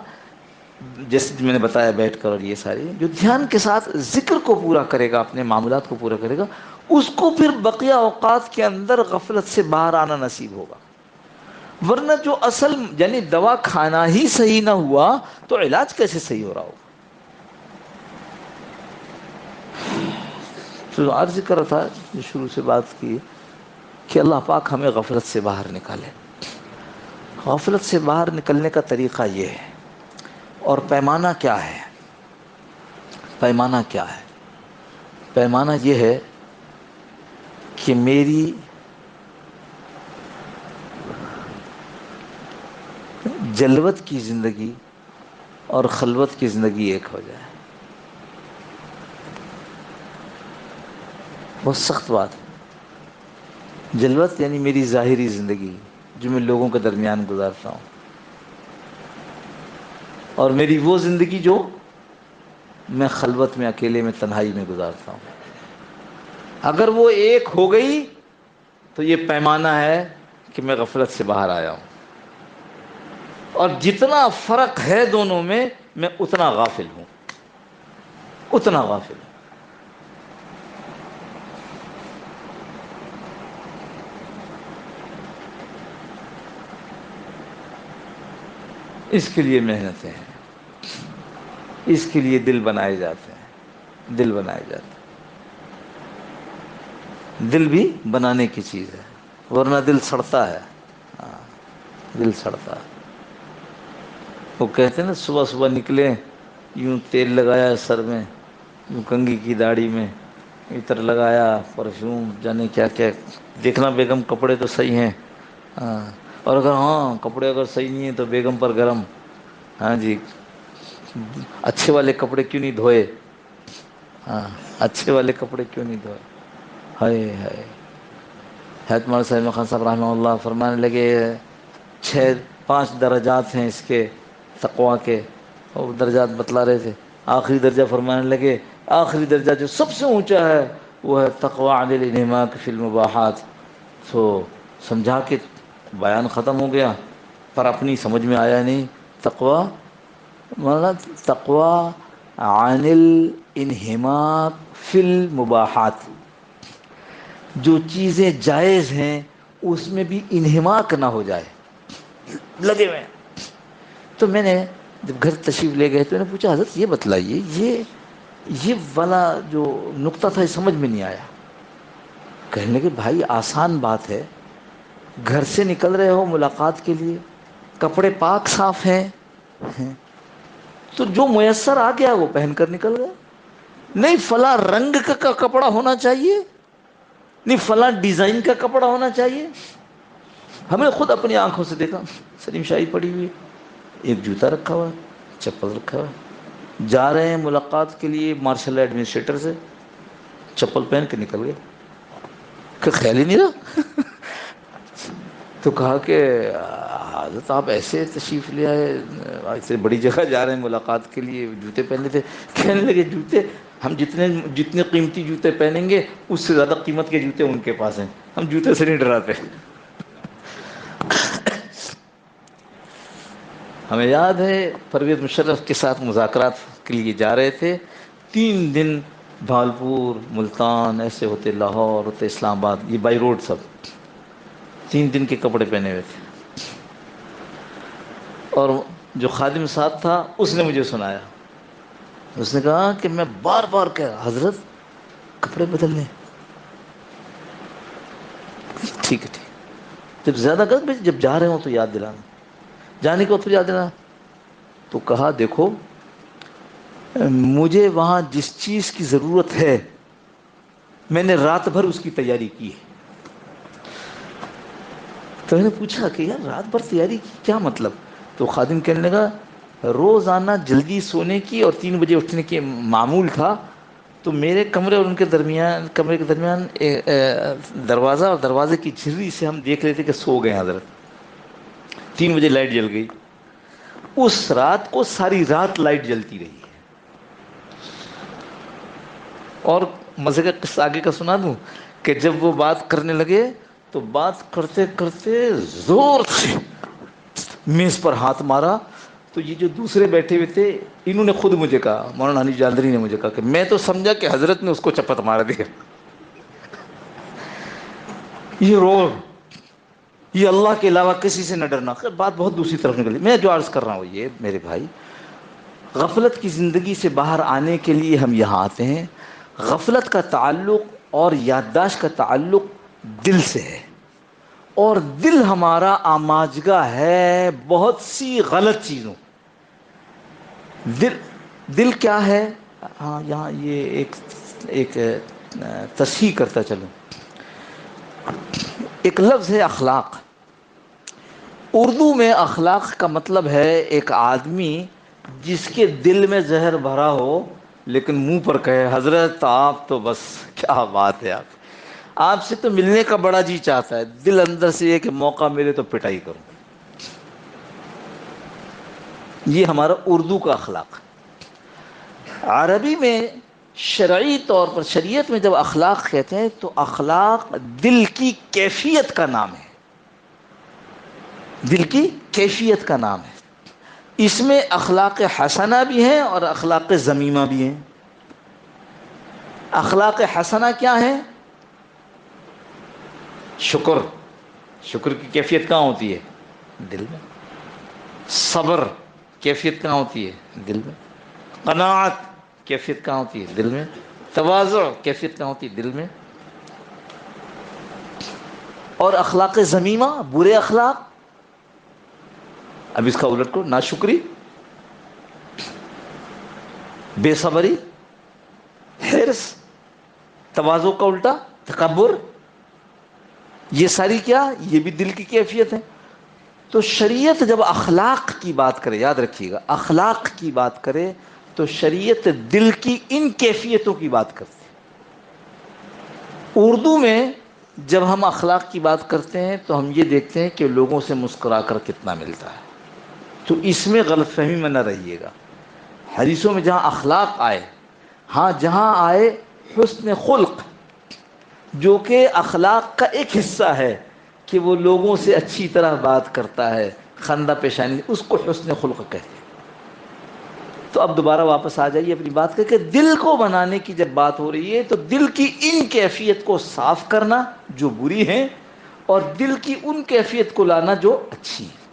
جیسے میں نے بتایا بیٹھ کر، اور یہ ساری جو دھیان کے ساتھ ذکر کو پورا کرے گا، اپنے معاملات کو پورا کرے گا، اس کو پھر بقیہ اوقات کے اندر غفلت سے باہر آنا نصیب ہوگا۔ ورنہ جو اصل یعنی دوا کھانا ہی صحیح نہ ہوا تو علاج کیسے صحیح ہو رہا ہوگا؟ تو عرض کر رہا تھا جو شروع سے بات کی کہ اللہ پاک ہمیں غفلت سے باہر نکالے۔ غفلت سے باہر نکلنے کا طریقہ یہ ہے، اور پیمانہ کیا ہے؟ پیمانہ کیا ہے؟ پیمانہ یہ ہے کہ میری جلوت کی زندگی اور خلوت کی زندگی ایک ہو جائے۔ بہت سخت بات ہے۔ جلوت یعنی میری ظاہری زندگی جو میں لوگوں کے درمیان گزارتا ہوں، اور میری وہ زندگی جو میں خلوت میں، اکیلے میں، تنہائی میں گزارتا ہوں۔ اگر وہ ایک ہو گئی تو یہ پیمانہ ہے کہ میں غفلت سے باہر آیا ہوں، اور جتنا فرق ہے دونوں میں اتنا غافل ہوں، اتنا غافل ہوں۔ اس کے لیے محنتیں ہیں، اس کے لیے دل بنائے جاتے ہیں، دل بنائے جاتے ہیں۔ دل بھی بنانے کی چیز ہے، ورنہ دل سڑتا ہے۔ ہاں، دل سڑتا ہے۔ وہ کہتے ہیں نا صبح صبح نکلے، یوں تیل لگایا سر میں، یوں کنگھی کی داڑھی میں عطر لگایا، پرفیوم، جانے کیا کیا، دیکھنا بیگم کپڑے تو صحیح ہیں، ہاں، اور اگر کپڑے اگر صحیح نہیں ہیں تو بیگم پر گرم، ہاں جی، اچھے والے کپڑے کیوں نہیں دھوئے؟ ہاں، اچھے والے کپڑے کیوں نہیں دھوئے؟ ہائے ہائے۔ حضرت مولانا صاحب خان صاحب رحمہ اللہ فرمانے لگے 5 درجات ہیں اس کے تقویٰ کے، اور درجات بتلا رہے تھے۔ آخری درجہ فرمانے لگے آخری درجہ جو سب سے اونچا ہے وہ ہے تقویٰ عن الانہماک فی المباحات۔ تو سمجھا کہ بیان ختم ہو گیا، پر اپنی سمجھ میں آیا نہیں۔ تقویٰ مولانا تقویٰ عن الانہماک فی المباحات، جو چیزیں جائز ہیں اس میں بھی انہماک نہ ہو جائے، لگے ہوئے ہیں۔ تو میں نے جب گھر تشریف لے گئے تو میں نے پوچھا حضرت یہ بتلائیے، یہ والا جو نقطہ تھا یہ سمجھ میں نہیں آیا۔ کہنے لگے بھائی آسان بات ہے، گھر سے نکل رہے ہو ملاقات کے لیے، کپڑے پاک صاف ہیں، تو جو میسر آ گیا وہ پہن کر نکل گئے۔ نہیں فلاں رنگ کا کپڑا ہونا چاہیے، نہیں فلاں ڈیزائن کا کپڑا ہونا چاہیے۔ ہمیں خود اپنی آنکھوں سے دیکھا، سلیم شاہی پڑی ہوئی ہے، ایک جوتا رکھا ہوا ہے، چپل رکھا ہوا ہے، جا رہے ہیں ملاقات کے لیے مارشل ایڈمنسٹریٹر سے، چپل پہن کے نکل گئے، کہ خیال ہی نہیں رہا۔ تو کہا کہ حضرت آپ ایسے تشریف لے آئے، ایسے بڑی جگہ جا رہے ہیں ملاقات کے لیے، جوتے پہنے تھے؟ کہنے لگے جوتے ہم جتنے قیمتی جوتے پہنیں گے اس سے زیادہ قیمت کے جوتے ان کے پاس ہیں، ہم جوتے سے نہیں ڈراتے۔ ہمیں یاد ہے پرویز مشرف کے ساتھ مذاکرات کے لیے جا رہے تھے، 3 دن بھالپور، ملتان، ایسے ہوتے لاہور، ہوتے اسلام آباد، یہ بائی روڈ سب، 3 دن کے کپڑے پہنے ہوئے تھے۔ اور جو خادم صاحب تھا اس نے مجھے سنایا اس نے کہا کہ میں بار بار کہہ رہا حضرت کپڑے بدل لیں. ٹھیک ہے ٹھیک ہے. جب زیادہ کر جب جا رہے ہوں تو یاد دلانا, جانے کے وقت یاد دلانا. تو کہا دیکھو مجھے وہاں جس چیز کی ضرورت ہے میں نے رات بھر اس کی تیاری کی ہے. تو میں نے پوچھا کہ یار رات بھر تیاری کی کیا مطلب؟ تو خادم کہنے لگا روزانہ جلدی سونے کی اور 3 بجے اٹھنے کے معمول تھا. تو میرے کمرے اور ان کے درمیان, کمرے کے درمیان دروازہ اور دروازے کی جھرری سے ہم دیکھ رہے تھے کہ سو گئے حضرت. 3 بجے لائٹ جل گئی. اس رات کو ساری رات لائٹ جلتی رہی ہے. اور مزے کا قصہ آگے کا سنا دوں کہ جب وہ بات کرنے لگے تو بات کرتے کرتے زور سے میز پر ہاتھ مارا. تو یہ جو دوسرے بیٹھے ہوئے تھے انہوں نے خود مجھے کہا, مولانا حنیف جالندھری نے مجھے کہا کہ میں تو سمجھا کہ حضرت نے اس کو چپت مار دیا. یہ رو, یہ اللہ کے علاوہ کسی سے نہ ڈرنا. بات بہت دوسری طرف نکلی. میں جو عرض کر رہا ہوں یہ میرے بھائی, غفلت کی زندگی سے باہر آنے کے لیے ہم یہاں آتے ہیں. غفلت کا تعلق اور یادداشت کا تعلق دل سے ہے, اور دل ہمارا آماجگہ ہے بہت سی غلط چیزوں. دل کیا ہے؟ ہاں یہاں یہ ایک تصحیح کرتا چلوں. ایک لفظ ہے اخلاق. اردو میں اخلاق کا مطلب ہے ایک آدمی جس کے دل میں زہر بھرا ہو لیکن منہ پر کہے حضرت آپ تو بس کیا بات ہے, آپ سے تو ملنے کا بڑا جی چاہتا ہے, دل اندر سے یہ کہ موقع ملے تو پٹائی کروں. یہ ہمارا اردو کا اخلاق. عربی میں شرعی طور پر, شریعت میں جب اخلاق کہتے ہیں تو اخلاق دل کی کیفیت کا نام ہے. دل کی کیفیت کا نام ہے. اس میں اخلاق حسنہ بھی ہیں اور اخلاق ذمیمہ بھی ہیں. اخلاق حسنہ کیا ہے؟ شکر. شکر کی کیفیت کہاں ہوتی ہے؟ دل میں. صبر کیفیت کہاں ہوتی ہے؟ دل میں. قناعت کیفیت کہاں ہوتی ہے؟ دل میں. تواضع کیفیت کہاں ہوتی ہے؟ دل میں. اور اخلاق ذمیمہ برے اخلاق, اب اس کا الٹ کو ناشکری, بے صبری, حرص, تواضع کا الٹا تکبر, یہ ساری کیا, یہ بھی دل کی کیفیت ہے. تو شریعت جب اخلاق کی بات کرے, یاد رکھیے گا, اخلاق کی بات کرے تو شریعت دل کی ان کیفیتوں کی بات کرتی ہے. اردو میں جب ہم اخلاق کی بات کرتے ہیں تو ہم یہ دیکھتے ہیں کہ لوگوں سے مسکرا کر کتنا ملتا ہے. تو اس میں غلط فہمی میں نہ رہیے گا. حدیثوں میں جہاں اخلاق آئے, ہاں جہاں آئے حسن خلق, جو کہ اخلاق کا ایک حصہ ہے کہ وہ لوگوں سے اچھی طرح بات کرتا ہے, خندہ پیشانی, اس کو حسن خلق کہتے ہیں. تو اب دوبارہ واپس آ جائیے اپنی بات کر کے, دل کو بنانے کی جب بات ہو رہی ہے تو دل کی ان کیفیت کو صاف کرنا جو بری ہیں, اور دل کی ان کیفیت کو لانا جو اچھی ہے.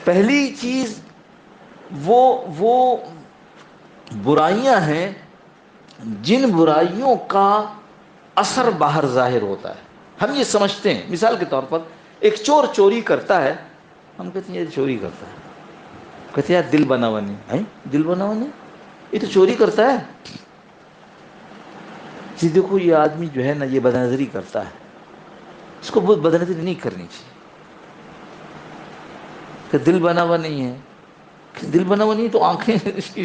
پہلی چیز وہ برائیاں ہیں جن برائیوں کا اثر باہر ظاہر ہوتا ہے. ہم یہ سمجھتے ہیں, مثال کے طور پر ایک چور چوری کرتا ہے, ہم کہتے ہیں یہ چوری کرتا ہے, کہتے ہیں یار دل بنا ہوا نہیں, دل بنا ہوا نہیں, یہ تو چوری کرتا ہے. جی دیکھو یہ آدمی جو ہے نا یہ بد نظری کرتا ہے, اس کو بہت بد نظری نہیں کرنی چاہیے. کہ دل بنا ہوا نہیں ہے, دل بنا ہوا نہیں تو آنکھیں اس کی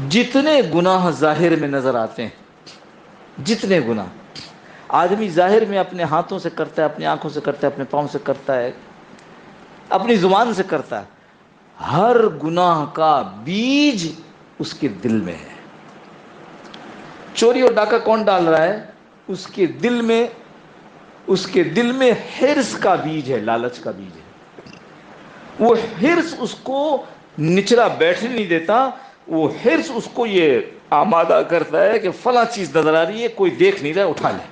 جتنے گناہ ظاہر میں نظر آتے ہیں, جتنے گناہ آدمی ظاہر میں اپنے ہاتھوں سے کرتا ہے, اپنی آنکھوں سے کرتا ہے, اپنے پاؤں سے کرتا ہے, اپنی زبان سے کرتا ہے, ہر گناہ کا بیج اس کے دل میں ہے. چوری اور ڈاکہ کون ڈال رہا ہے؟ اس کے دل میں, اس کے دل میں حرص کا بیج ہے, لالچ کا بیج ہے. وہ حرص اس کو نچلا بیٹھنے نہیں دیتا, وہ حرص اس کو یہ آمادہ کرتا ہے کہ فلاں چیز نظر آ رہی ہے, کوئی دیکھ نہیں رہا, اٹھا لے.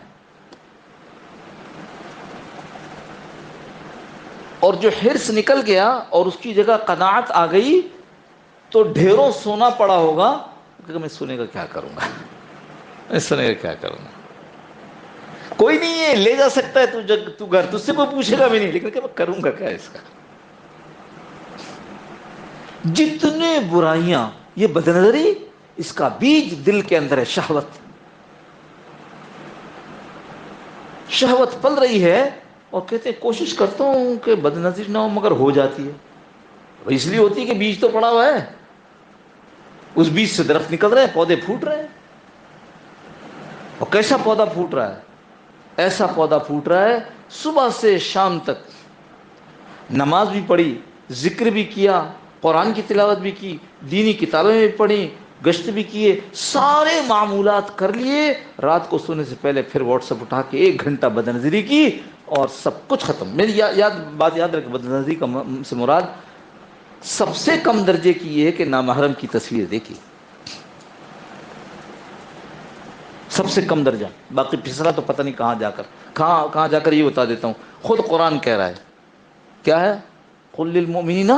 اور جو حرص نکل گیا اور اس کی جگہ قناعت آ گئی تو ڈھیروں سونا پڑا ہوگا کہ میں سونے کا کیا کروں گا، میں سونے کا کیا کروں گا، کوئی نہیں ہے لے جا سکتا ہے تو گھر، تجھ سے کوئی پوچھے گا بھی نہیں، لیکن کہ میں کروں گا کیا اس کا۔ جتنے برائیاں، یہ بد نظری، اس کا بیج دل کے اندر ہے، شہوت، شہوت پل رہی ہے، اور کہتے ہیں کوشش کرتا ہوں کہ بد نظری نہ ہو، مگر ہو جاتی ہے، اس لیے ہوتی ہے کہ بیج تو پڑا ہوا ہے، اس بیج سے درخت نکل رہے ہیں، پودے پھوٹ رہے ہیں۔ اور کیسا پودا پھوٹ رہا ہے؟ ایسا پودا پھوٹ رہا ہے، صبح سے شام تک نماز بھی پڑھی، ذکر بھی کیا، قرآن کی تلاوت بھی کی، دینی کتابیں بھی پڑھی، گشت بھی کیے، سارے معمولات کر لیے، رات کو سونے سے پہلے پھر واٹس ایپ اٹھا کے 1 گھنٹہ بد نظری کی، اور سب کچھ ختم۔ میری بات یاد رکھ، بد نظری کا سے مراد سب سے کم درجے کی یہ ہے کہ نامحرم کی تصویر دیکھی، سب سے کم درجہ، باقی پھسلا تو پتہ نہیں کہاں جا کر یہ بتا دیتا ہوں، خود قرآن کہہ رہا ہے، کیا ہے؟ قل للمؤمنین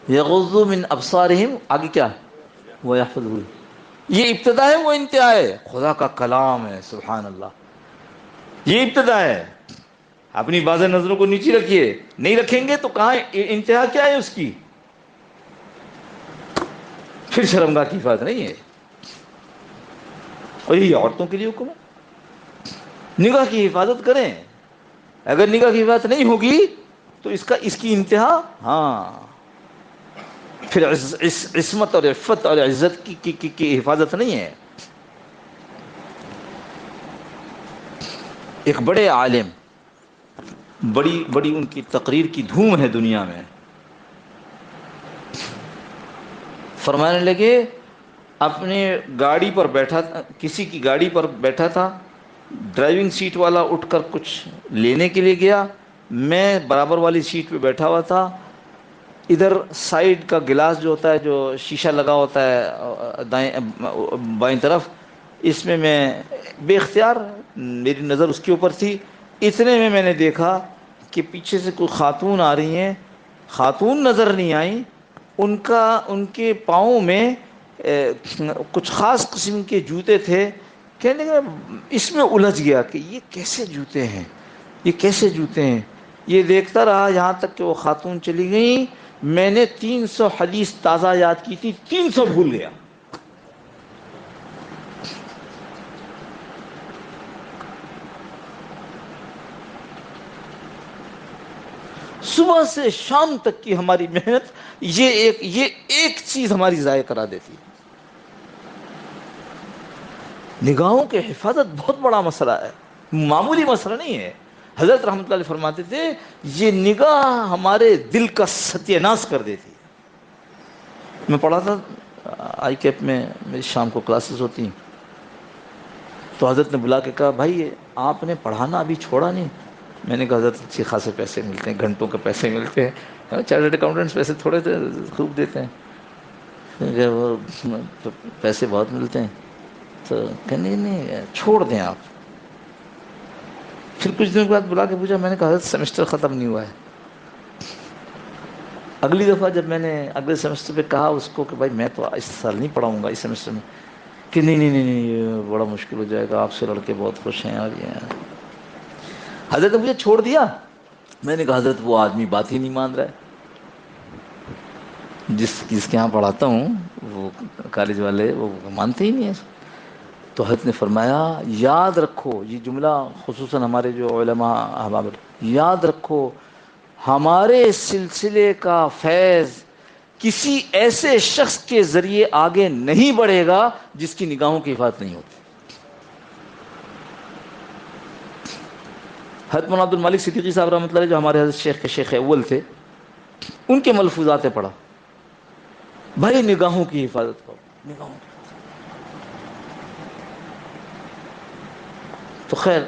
یغضوا من ابصارہم، آگے کیا ہے؟ ویحفظوا، یہ ابتدا ہے وہ انتہا ہے، خدا کا کلام ہے، سبحان اللہ، یہ ابتدا ہے۔ اپنی باز نظروں کو نیچی رکھیے، نہیں رکھیں گے تو کہاں انتہا کیا ہے اس کی؟ پھر شرمگاہ کی حفاظت نہیں ہے، اور یہ عورتوں کے لیے حکم ہے، نگاہ کی حفاظت کریں، اگر نگاہ کی حفاظت نہیں ہوگی تو اس کی انتہا، ہاں، پھر عصمت اور عفت اور عزت کی حفاظت نہیں ہے۔ ایک بڑے عالم، بڑی بڑی ان کی تقریر کی دھوم ہے دنیا میں، فرمانے لگے اپنے گاڑی پر بیٹھا، کسی کی گاڑی پر بیٹھا تھا، ڈرائیونگ سیٹ والا اٹھ کر کچھ لینے کے لیے گیا، میں برابر والی سیٹ پہ بیٹھا ہوا تھا، ادھر سائیڈ کا گلاس جو ہوتا ہے، جو شیشہ لگا ہوتا ہے دائیں بائیں طرف، اس میں بے اختیار میری نظر اس کے اوپر تھی، اتنے میں نے دیکھا کہ پیچھے سے کوئی خاتون آ رہی ہیں، خاتون نظر نہیں آئیں، ان کے پاؤں میں کچھ خاص قسم کے جوتے تھے، کہنے لگا، اس میں الجھ گیا کہ یہ کیسے جوتے ہیں، یہ کیسے جوتے ہیں، یہ دیکھتا رہا یہاں تک کہ وہ خاتون چلی گئیں، میں نے 300 حدیث تازہ یاد کی تھی، 300 بھول گیا۔ صبح سے شام تک کی ہماری محنت، یہ ایک چیز ہماری ضائع کرا دیتی ہے۔ نگاہوں کے حفاظت بہت بڑا مسئلہ ہے، معمولی مسئلہ نہیں ہے۔ حضرت رحمۃ اللہ علیہ فرماتے تھے یہ نگاہ ہمارے دل کا ستیہ ناش کر دیتی ہے۔ میں پڑھا تھا آئی کیپ میں، میری شام کو کلاسز ہوتی ہیں، تو حضرت نے بلا کے کہا بھائی آپ نے پڑھانا ابھی چھوڑا نہیں؟ میں نے کہا حضرت اچھے خاصے پیسے ملتے ہیں، گھنٹوں کے پیسے ملتے ہیں، چارٹرڈ اکاؤنٹنٹس پیسے تھوڑے خوب دیتے ہیں، وہ پیسے بہت ملتے ہیں، تو کہنے نہیں چھوڑ دیں آپ۔ پھر کچھ دنوں کے بعد بلا کے پوچھا، میں نے کہا حضرت سیمسٹر ختم نہیں ہوا ہے۔ اگلی دفعہ جب میں نے اگلے سیمسٹر پہ کہا اس کو کہ بھائی میں تو اس سال نہیں پڑھاؤں گا اس سیمسٹر میں، کہ نہیں یہ بڑا مشکل ہو جائے گا، آپ سے لڑکے بہت خوش ہیں، اور یہ حضرت نے مجھے چھوڑ دیا۔ میں نے کہا حضرت وہ آدمی بات ہی نہیں مان رہا ہے، جس کے یہاں پڑھاتا ہوں وہ کالج والے وہ مانتے ہی نہیں ہیں۔ تو حضرت نے فرمایا یاد رکھو، یہ جملہ خصوصاً ہمارے جو علماء احباب، یاد رکھو ہمارے سلسلے کا فیض کسی ایسے شخص کے ذریعے آگے نہیں بڑھے گا جس کی نگاہوں کی حفاظت نہیں ہوتی۔ حضرت مولانا عبد المالک صدیقی صاحب رحمۃ اللہ علیہ جو ہمارے حضرت شیخ کے شیخ اول تھے، ان کے ملفوظات پڑھا، بھائی نگاہوں کی حفاظت کرو، نگاہوں کی۔ تو خیر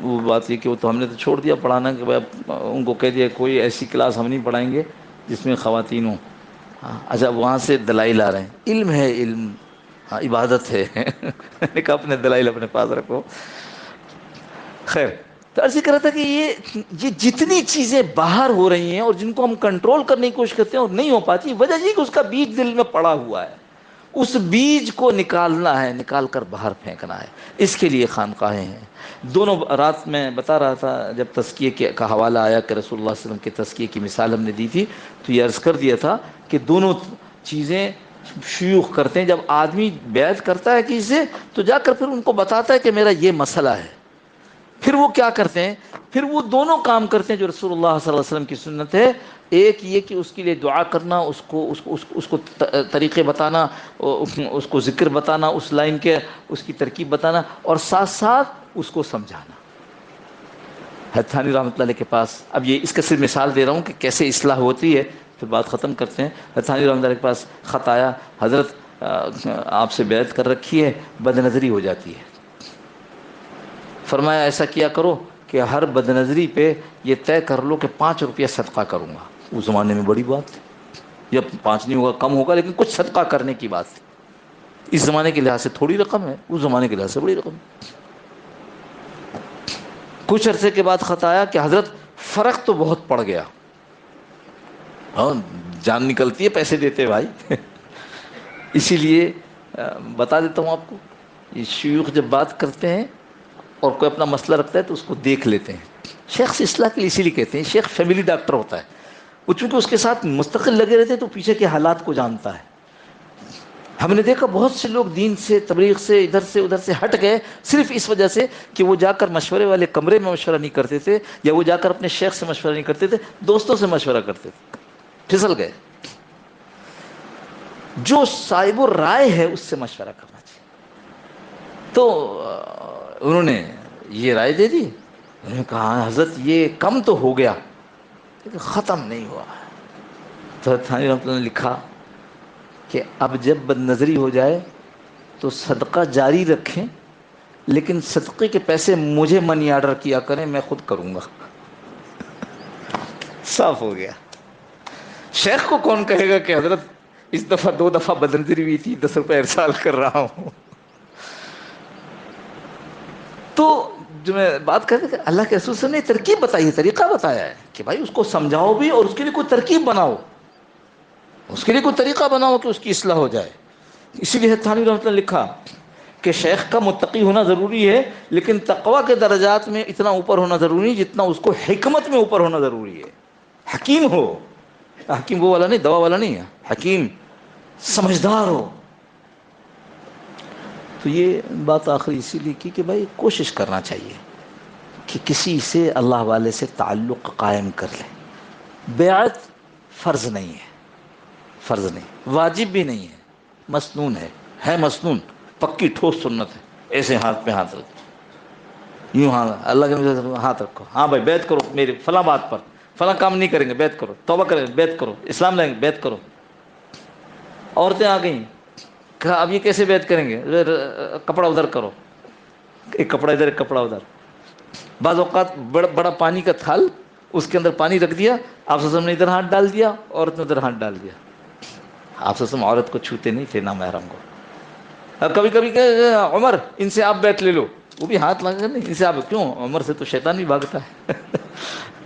وہ بات یہ کہ وہ تو ہم نے تو چھوڑ دیا پڑھانا، کہ بھائی ان کو کہہ دیا کوئی ایسی کلاس ہم نہیں پڑھائیں گے جس میں خواتین ہوں۔ اچھا وہاں سے دلائل آ رہے ہیں، علم ہے علم، عبادت ہے، میں نے کہا اپنے دلائل اپنے پاس رکھو۔ خیر تو عرض یہ کر رہا تھا کہ یہ جتنی چیزیں باہر ہو رہی ہیں اور جن کو ہم کنٹرول کرنے کی کوشش کرتے ہیں اور نہیں ہو پاتی، وجہ یہ کہ اس کا بیج دل میں پڑا ہوا ہے، اس بیج کو نکالنا ہے، نکال کر باہر پھینکنا ہے، اس کے لیے خانقاہیں ہیں۔ دونوں رات میں بتا رہا تھا جب تزکیے کا حوالہ آیا کہ رسول اللہ صلی اللہ علیہ وسلم کے تزکیے کی مثال ہم نے دی تھی، تو یہ عرض کر دیا تھا کہ دونوں چیزیں شیوخ کرتے ہیں۔ جب آدمی بیعت کرتا ہے کسی سے تو جا کر پھر ان کو بتاتا ہے کہ میرا یہ مسئلہ ہے، پھر وہ کیا کرتے ہیں، پھر وہ دونوں کام کرتے ہیں جو رسول اللہ صلی اللہ علیہ وسلم کی سنت ہے۔ ایک یہ کہ اس کے لیے دعا کرنا، اس کو طریقے بتانا، اس کو ذکر بتانا، اس لائن کے اس کی ترکیب بتانا، اور ساتھ ساتھ اس کو سمجھانا۔ حضرت تھانوی رحمۃ اللہ علیہ کے پاس، اب یہ اس کا صرف مثال دے رہا ہوں کہ کیسے اصلاح ہوتی ہے، پھر بات ختم کرتے ہیں۔ حضرت تھانوی رحمۃ اللہ علیہ کے پاس خط آیا، حضرت آپ سے بیعت کر رکھی ہے، بد نظری ہو جاتی ہے۔ فرمایا ایسا کیا کرو کہ ہر بد نظری پہ یہ طے کر لو کہ 5 روپیہ صدقہ کروں گا۔ اس زمانے میں بڑی بات تھی، یا 5 نہیں ہوگا، کم ہوگا، لیکن کچھ صدقہ کرنے کی بات تھی۔ اس زمانے کے لحاظ سے تھوڑی رقم ہے، اس زمانے کے لحاظ سے بڑی رقم ہے۔ کچھ عرصے کے بعد خط آیا کہ حضرت فرق تو بہت پڑ گیا۔ ہاں، جان نکلتی ہے پیسے دیتے بھائی۔ اسی لیے بتا دیتا ہوں آپ کو، یہ شیوخ جب بات کرتے ہیں اور کوئی اپنا مسئلہ رکھتا ہے تو اس کو دیکھ لیتے ہیں۔ شیخ سے اصلاح کے لیے اسی لیے کہتے ہیں شیخ فیملی ڈاکٹر ہوتا ہے، وہ چونکہ اس کے ساتھ مستقل لگے رہتے ہیں تو پیچھے کے حالات کو جانتا ہے۔ ہم نے دیکھا بہت سے لوگ دین سے، تبلیغ سے، ادھر سے ادھر سے ہٹ گئے صرف اس وجہ سے کہ وہ جا کر مشورے والے کمرے میں مشورہ نہیں کرتے تھے، یا وہ جا کر اپنے شیخ سے مشورہ نہیں کرتے تھے، دوستوں سے مشورہ کرتے تھے، پھسل گئے۔ جو صاحب الرائے ہے اس سے مشورہ کرنا چاہیے۔ تو انہوں نے یہ رائے دے دی، انہوں نے کہا حضرت یہ کم تو ہو گیا لیکن ختم نہیں ہوا۔ تو تھانوی رحمۃ اللہ نے لکھا کہ اب جب بد نظری ہو جائے تو صدقہ جاری رکھیں، لیکن صدقے کے پیسے مجھے منی آرڈر کیا کریں، میں خود کروں گا۔ صاف ہو گیا۔ شیخ کو کون کہے گا کہ حضرت اس دفعہ 2 دفعہ بد نظری ہوئی تھی، 10 روپے ارسال کر رہا ہوں۔ تو جو میں بات کر رہا کہ اللہ کے رسول صلی اللہ علیہ وسلم نے ترکیب بتائی ہے، طریقہ بتایا ہے کہ بھائی اس کو سمجھاؤ بھی اور اس کے لیے کوئی ترکیب بناؤ، اس کے لیے کوئی طریقہ بناؤ کہ اس کی اصلاح ہو جائے۔ اسی لیے تھانوی رحمۃ اللہ نے لکھا کہ شیخ کا متقی ہونا ضروری ہے، لیکن تقوی کے درجات میں اتنا اوپر ہونا ضروری نہیں جتنا اس کو حکمت میں اوپر ہونا ضروری ہے۔ حکیم ہو، حکیم وہ والا نہیں، دوا والا نہیں ہے، حکیم سمجھدار ہو۔ تو یہ بات آخری اسی لیے کی کہ بھائی کوشش کرنا چاہیے کہ کسی سے، اللہ والے سے تعلق قائم کر لیں۔ بیعت فرض نہیں ہے، فرض نہیں، واجب بھی نہیں ہے، مسنون ہے مسنون، پکی ٹھوس سنت ہے۔ ایسے ہاتھ پہ ہاتھ رکھو، یوں ہاں اللہ کے ہاتھ رکھو، ہاں بھائی بیعت کرو میرے فلاں بات پر، فلاں کام نہیں کریں گے بیعت کرو، توبہ کریں گے بیعت کرو، اسلام لائیں گے بیعت کرو۔ عورتیں آ گئیں، کہا اب یہ کیسے بیعت کریں گے، کپڑا ادھر کرو، ایک کپڑا ادھر ایک کپڑا ادھر۔ بعض اوقات بڑا پانی کا تھال، اس کے اندر پانی رکھ دیا، آپ صلی اللہ علیہ وسلم نے ادھر ہاتھ ڈال دیا، عورت نے ادھر ہاتھ ڈال دیا۔ آپ صلی اللہ علیہ وسلم عورت کو چھوتے نہیں تھے، نامحرم کو۔ اب کبھی کبھی کہ عمر ان سے آپ بیعت لے لو، وہ بھی ہاتھ لگا کر نہیں، ان سے آپ کیوں، عمر سے تو شیطان بھی بھاگتا ہے۔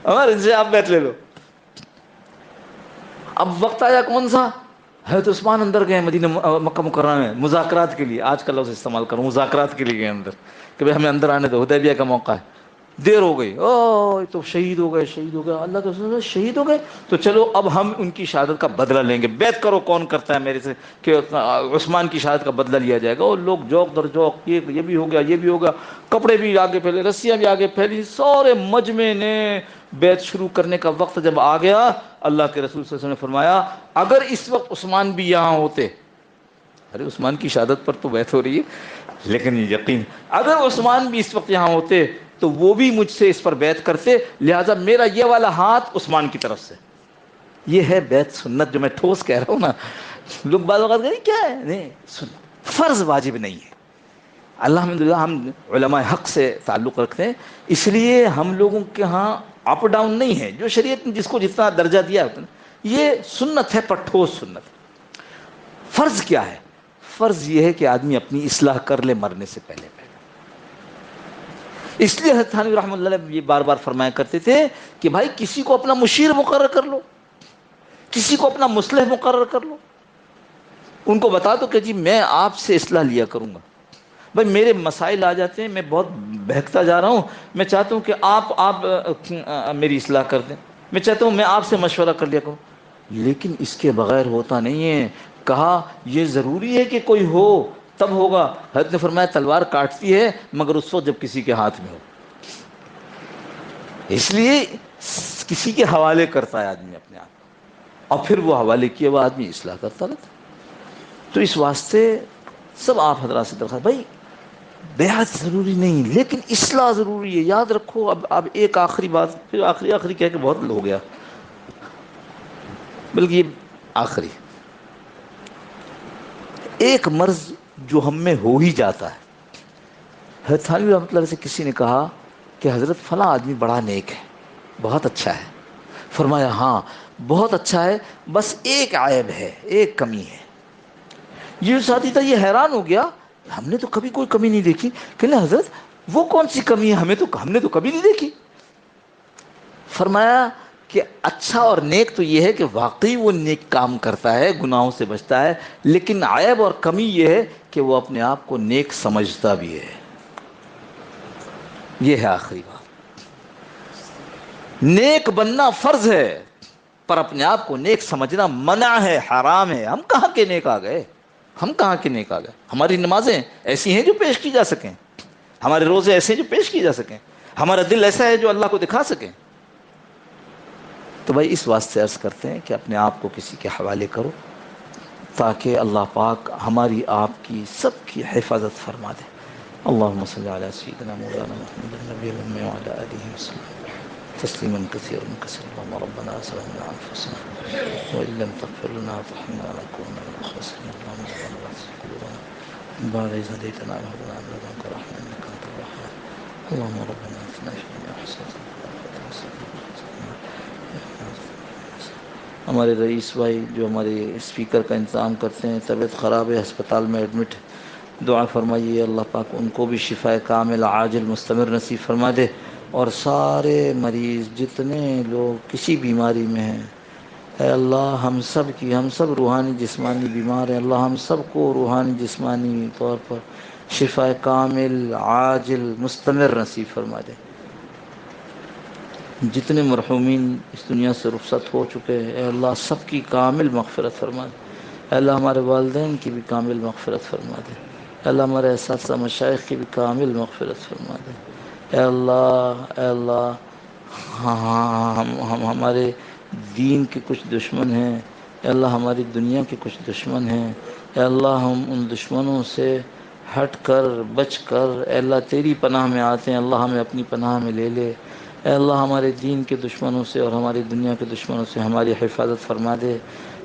عمر ان سے آپ بیعت لے لو۔ اب وقت آیا کون سا، حضرت عثمان اندر گئے مدینہ مکہ مکرمہ میں مذاکرات کے لیے، آج کا لفظ استعمال کروں، مذاکرات کے لیے گئے اندر کہ بھئی ہمیں اندر آنے دو، حدیبیہ کا موقع ہے۔ دیر ہو گئی، او تو شہید ہو گئے، شہید ہو گئے، اللہ کے رسول شہید ہو گئے، تو چلو اب ہم ان کی شہادت کا بدلہ لیں گے، بیعت کرو کون کرتا ہے میرے سے کہ عثمان کی شہادت کا بدلہ لیا جائے گا۔ اور لوگ جوق در جوق، یہ بھی ہو گیا، یہ بھی ہو گیا، کپڑے بھی آگے پھیلے، رسیاں بھی آگے پھیلی، سارے مجمع نے بیعت شروع کرنے کا وقت جب آ گیا، اللہ کے رسول صلی اللہ علیہ وسلم نے فرمایا اگر اس وقت عثمان بھی یہاں ہوتے، ارے عثمان کی شہادت پر تو بیعت ہو رہی ہے، لیکن یقین اگر عثمان بھی اس وقت یہاں ہوتے تو وہ بھی مجھ سے اس پر بیعت کرتے، لہذا میرا یہ والا ہاتھ عثمان کی طرف سے۔ یہ ہے بیعت سنت جو میں ٹھوس کہہ رہا ہوں نا۔ لوگ بعض اوقات کہتے ہیں کیا ہے، نہیں سنت، فرض واجب نہیں ہے۔ الحمدللہ ہم علماء حق سے تعلق رکھتے ہیں، اس لیے ہم لوگوں کے ہاں اپ ڈاؤن نہیں ہے، جو شریعت نے جس کو جتنا درجہ دیا ہے یہ سنت ہے، پر ٹھوس سنت۔ فرض کیا ہے، فرض یہ ہے کہ آدمی اپنی اصلاح کر لے مرنے سے پہلے پہلے، اس لیے حضرت تھانوی رحمۃ اللہ علیہ یہ بار بار فرمایا کرتے تھے کہ بھائی کسی کو اپنا مشیر مقرر کر لو، کسی کو اپنا مصلح مقرر کر لو، ان کو بتا دو کہ جی میں آپ سے اصلاح لیا کروں گا، بھائی میرے مسائل آ جاتے ہیں، میں بہت بہکتا جا رہا ہوں، میں چاہتا ہوں کہ آپ میری اصلاح کر دیں، میں چاہتا ہوں میں آپ سے مشورہ کر لیا کروں، لیکن اس کے بغیر ہوتا نہیں ہے۔ کہا یہ ضروری ہے کہ کوئی ہو تب ہوگا۔ حضرت نے فرمایا تلوار کاٹتی ہے مگر اس وقت جب کسی کے ہاتھ میں ہو، اس لیے کسی کے حوالے کرتا ہے آدمی اپنے آپ، اور پھر وہ حوالے کیا وہ آدمی اصلاح کرتا رہتا۔ تو اس واسطے سب آپ حضرات سے درخواست، بھائی بیعت ضروری نہیں لیکن اصلاح ضروری ہے، یاد رکھو۔ اب ایک آخری بات، پھر آخری کہہ کے بہت ہو گیا، بلکہ یہ آخری ایک مرض جو ہم میں ہو ہی جاتا ہے۔ حضرت تھانوی رحمۃ اللہ علیہ سے کسی نے کہا کہ حضرت فلاں آدمی بڑا نیک ہے، بہت اچھا ہے۔ فرمایا ہاں بہت اچھا ہے، بس ایک عیب ہے، ایک کمی ہے۔ یہ ساتھی تھا، یہ حیران ہو گیا، ہم نے تو کبھی کوئی کمی نہیں دیکھی۔ کہ حضرت وہ کون سی کمی ہے، ہم نے تو کبھی نہیں دیکھی۔ فرمایا کہ اچھا اور نیک تو یہ ہے کہ واقعی وہ نیک کام کرتا ہے، گناہوں سے بچتا ہے، لیکن عیب اور کمی یہ ہے کہ وہ اپنے آپ کو نیک سمجھتا بھی ہے۔ یہ ہے آخری بات۔ نیک بننا فرض ہے پر اپنے آپ کو نیک سمجھنا منع ہے، حرام ہے۔ ہم کہاں کے نیک آ گئے، ہم کہاں کے نیک آ گئے؟ ہماری نمازیں ایسی ہیں جو پیش کی جا سکیں، ہمارے روزے ایسے ہیں جو پیش کی جا سکیں، ہمارا دل ایسا ہے جو اللہ کو دکھا سکیں۔ تو بھائی اس واسطے عرض کرتے ہیں کہ اپنے آپ کو کسی کے حوالے کرو تاکہ اللہ پاک ہماری آپ کی سب کی حفاظت فرما دے۔ اللہم صلی علی سیدنا مولانا محمد النبی الأمی وعلی آلہ وسلم تسلیما کثیرا کثیرا۔ اللہم ربنا ظلمنا انفسنا وإن لم تغفر لنا وترحمنا لنكونن من الخاسرين۔ اللهم ربنا لا تزغ قلوبنا بعد إذ هديتنا وهب لنا من لدنك رحمة إنك أنت الوهاب۔ اللهم ربنا آتنا في الدنيا حسنة وفي الآخرة حسنة وقنا عذاب النار۔ ہمارے رئیس بھائی جو ہمارے اسپیکر کا انتظام کرتے ہیں، طبیعت خراب ہے، ہسپتال میں ایڈمٹ، دعا فرمائیے اللہ پاک ان کو بھی شفاء کامل عاجل مستمر نصیب فرما دے، اور سارے مریض جتنے لوگ کسی بیماری میں ہیں، اے اللہ ہم سب روحانی جسمانی بیمار ہیں، اللہ ہم سب کو روحانی جسمانی طور پر شفاء کامل عاجل مستمر نصیب فرما دے۔ جتنے مرحومین اس دنیا سے رخصت ہو چکے ہیں اے اللہ سب کی کامل مغفرت فرما دے۔ اے اللہ ہمارے والدین کی بھی کامل مغفرت فرما دے۔ اے اللہ ہمارے اساتذہ مشائخ کی بھی کامل مغفرت فرما دے۔ اے اللہ ہم ہمارے دین کے کچھ دشمن ہیں، اے اللہ ہماری دنیا کے کچھ دشمن ہیں، اے اللہ ہم ان دشمنوں سے ہٹ کر بچ کر اے اللہ تیری پناہ میں آتے ہیں، اللہ ہمیں اپنی پناہ میں لے لے۔ اے اللہ ہمارے دین کے دشمنوں سے اور ہماری دنیا کے دشمنوں سے ہماری حفاظت فرما دے۔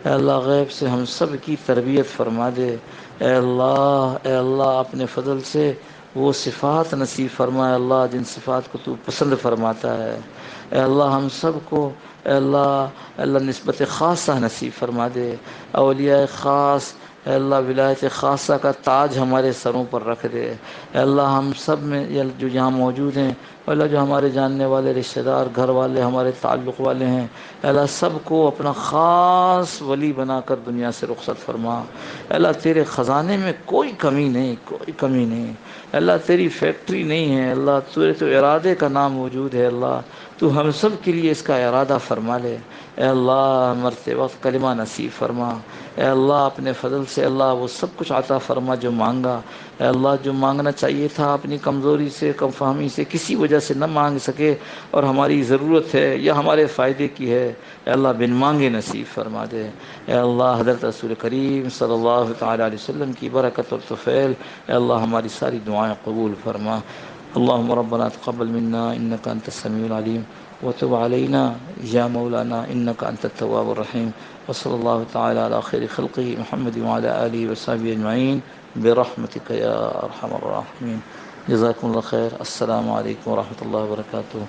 اے اللہ غیب سے ہم سب کی تربیت فرما دے۔ اے اللہ اپنے فضل سے وہ صفات نصیب فرما، اے اللہ جن صفات کو تو پسند فرماتا ہے۔ اے اللہ ہم سب کو اے اللہ نسبت خاصہ نصیب فرما دے، اولیاء خاص اے اللہ ولایت خاصہ کا تاج ہمارے سروں پر رکھ دے۔ اے اللہ ہم سب میں جو یہاں موجود ہیں، اے اللہ جو ہمارے جاننے والے رشتہ دار گھر والے ہمارے تعلق والے ہیں، اے اللہ سب کو اپنا خاص ولی بنا کر دنیا سے رخصت فرما۔ اے اللہ تیرے خزانے میں کوئی کمی نہیں، کوئی کمی نہیں، اے اللہ تیری فیکٹری نہیں ہے، اللہ تیرے تو ارادے کا نام موجود ہے، اللہ تو ہم سب کے لیے اس کا ارادہ فرما لے۔ اے اللہ مرتے وقت کلمہ نصیب فرما۔ اے اللہ اپنے فضل سے اللہ وہ سب کچھ عطا فرما جو مانگا۔ اے اللہ جو مانگنا چاہیے تھا اپنی کمزوری سے کم فہمی سے کسی وجہ سے نہ مانگ سکے اور ہماری ضرورت ہے یا ہمارے فائدے کی ہے، اے اللہ بن مانگے نصیب فرما دے۔ اے اللہ حضرت رسول کریم صلی اللہ تعالی علیہ وسلم کی برکت اور طفیل اے اللہ ہماری ساری دعائیں قبول فرما۔ اللهم ربنا تقبل منا إنك أنت السميع العليم وتب علينا يا مولانا إنك أنت التواب الرحيم، وصلى الله تعالى على خير خلقه محمد وعلى آله وصحبه أجمعين برحمتك يا أرحم الراحمين۔ جزاكم الله خير، السلام عليكم ورحمة الله وبركاته۔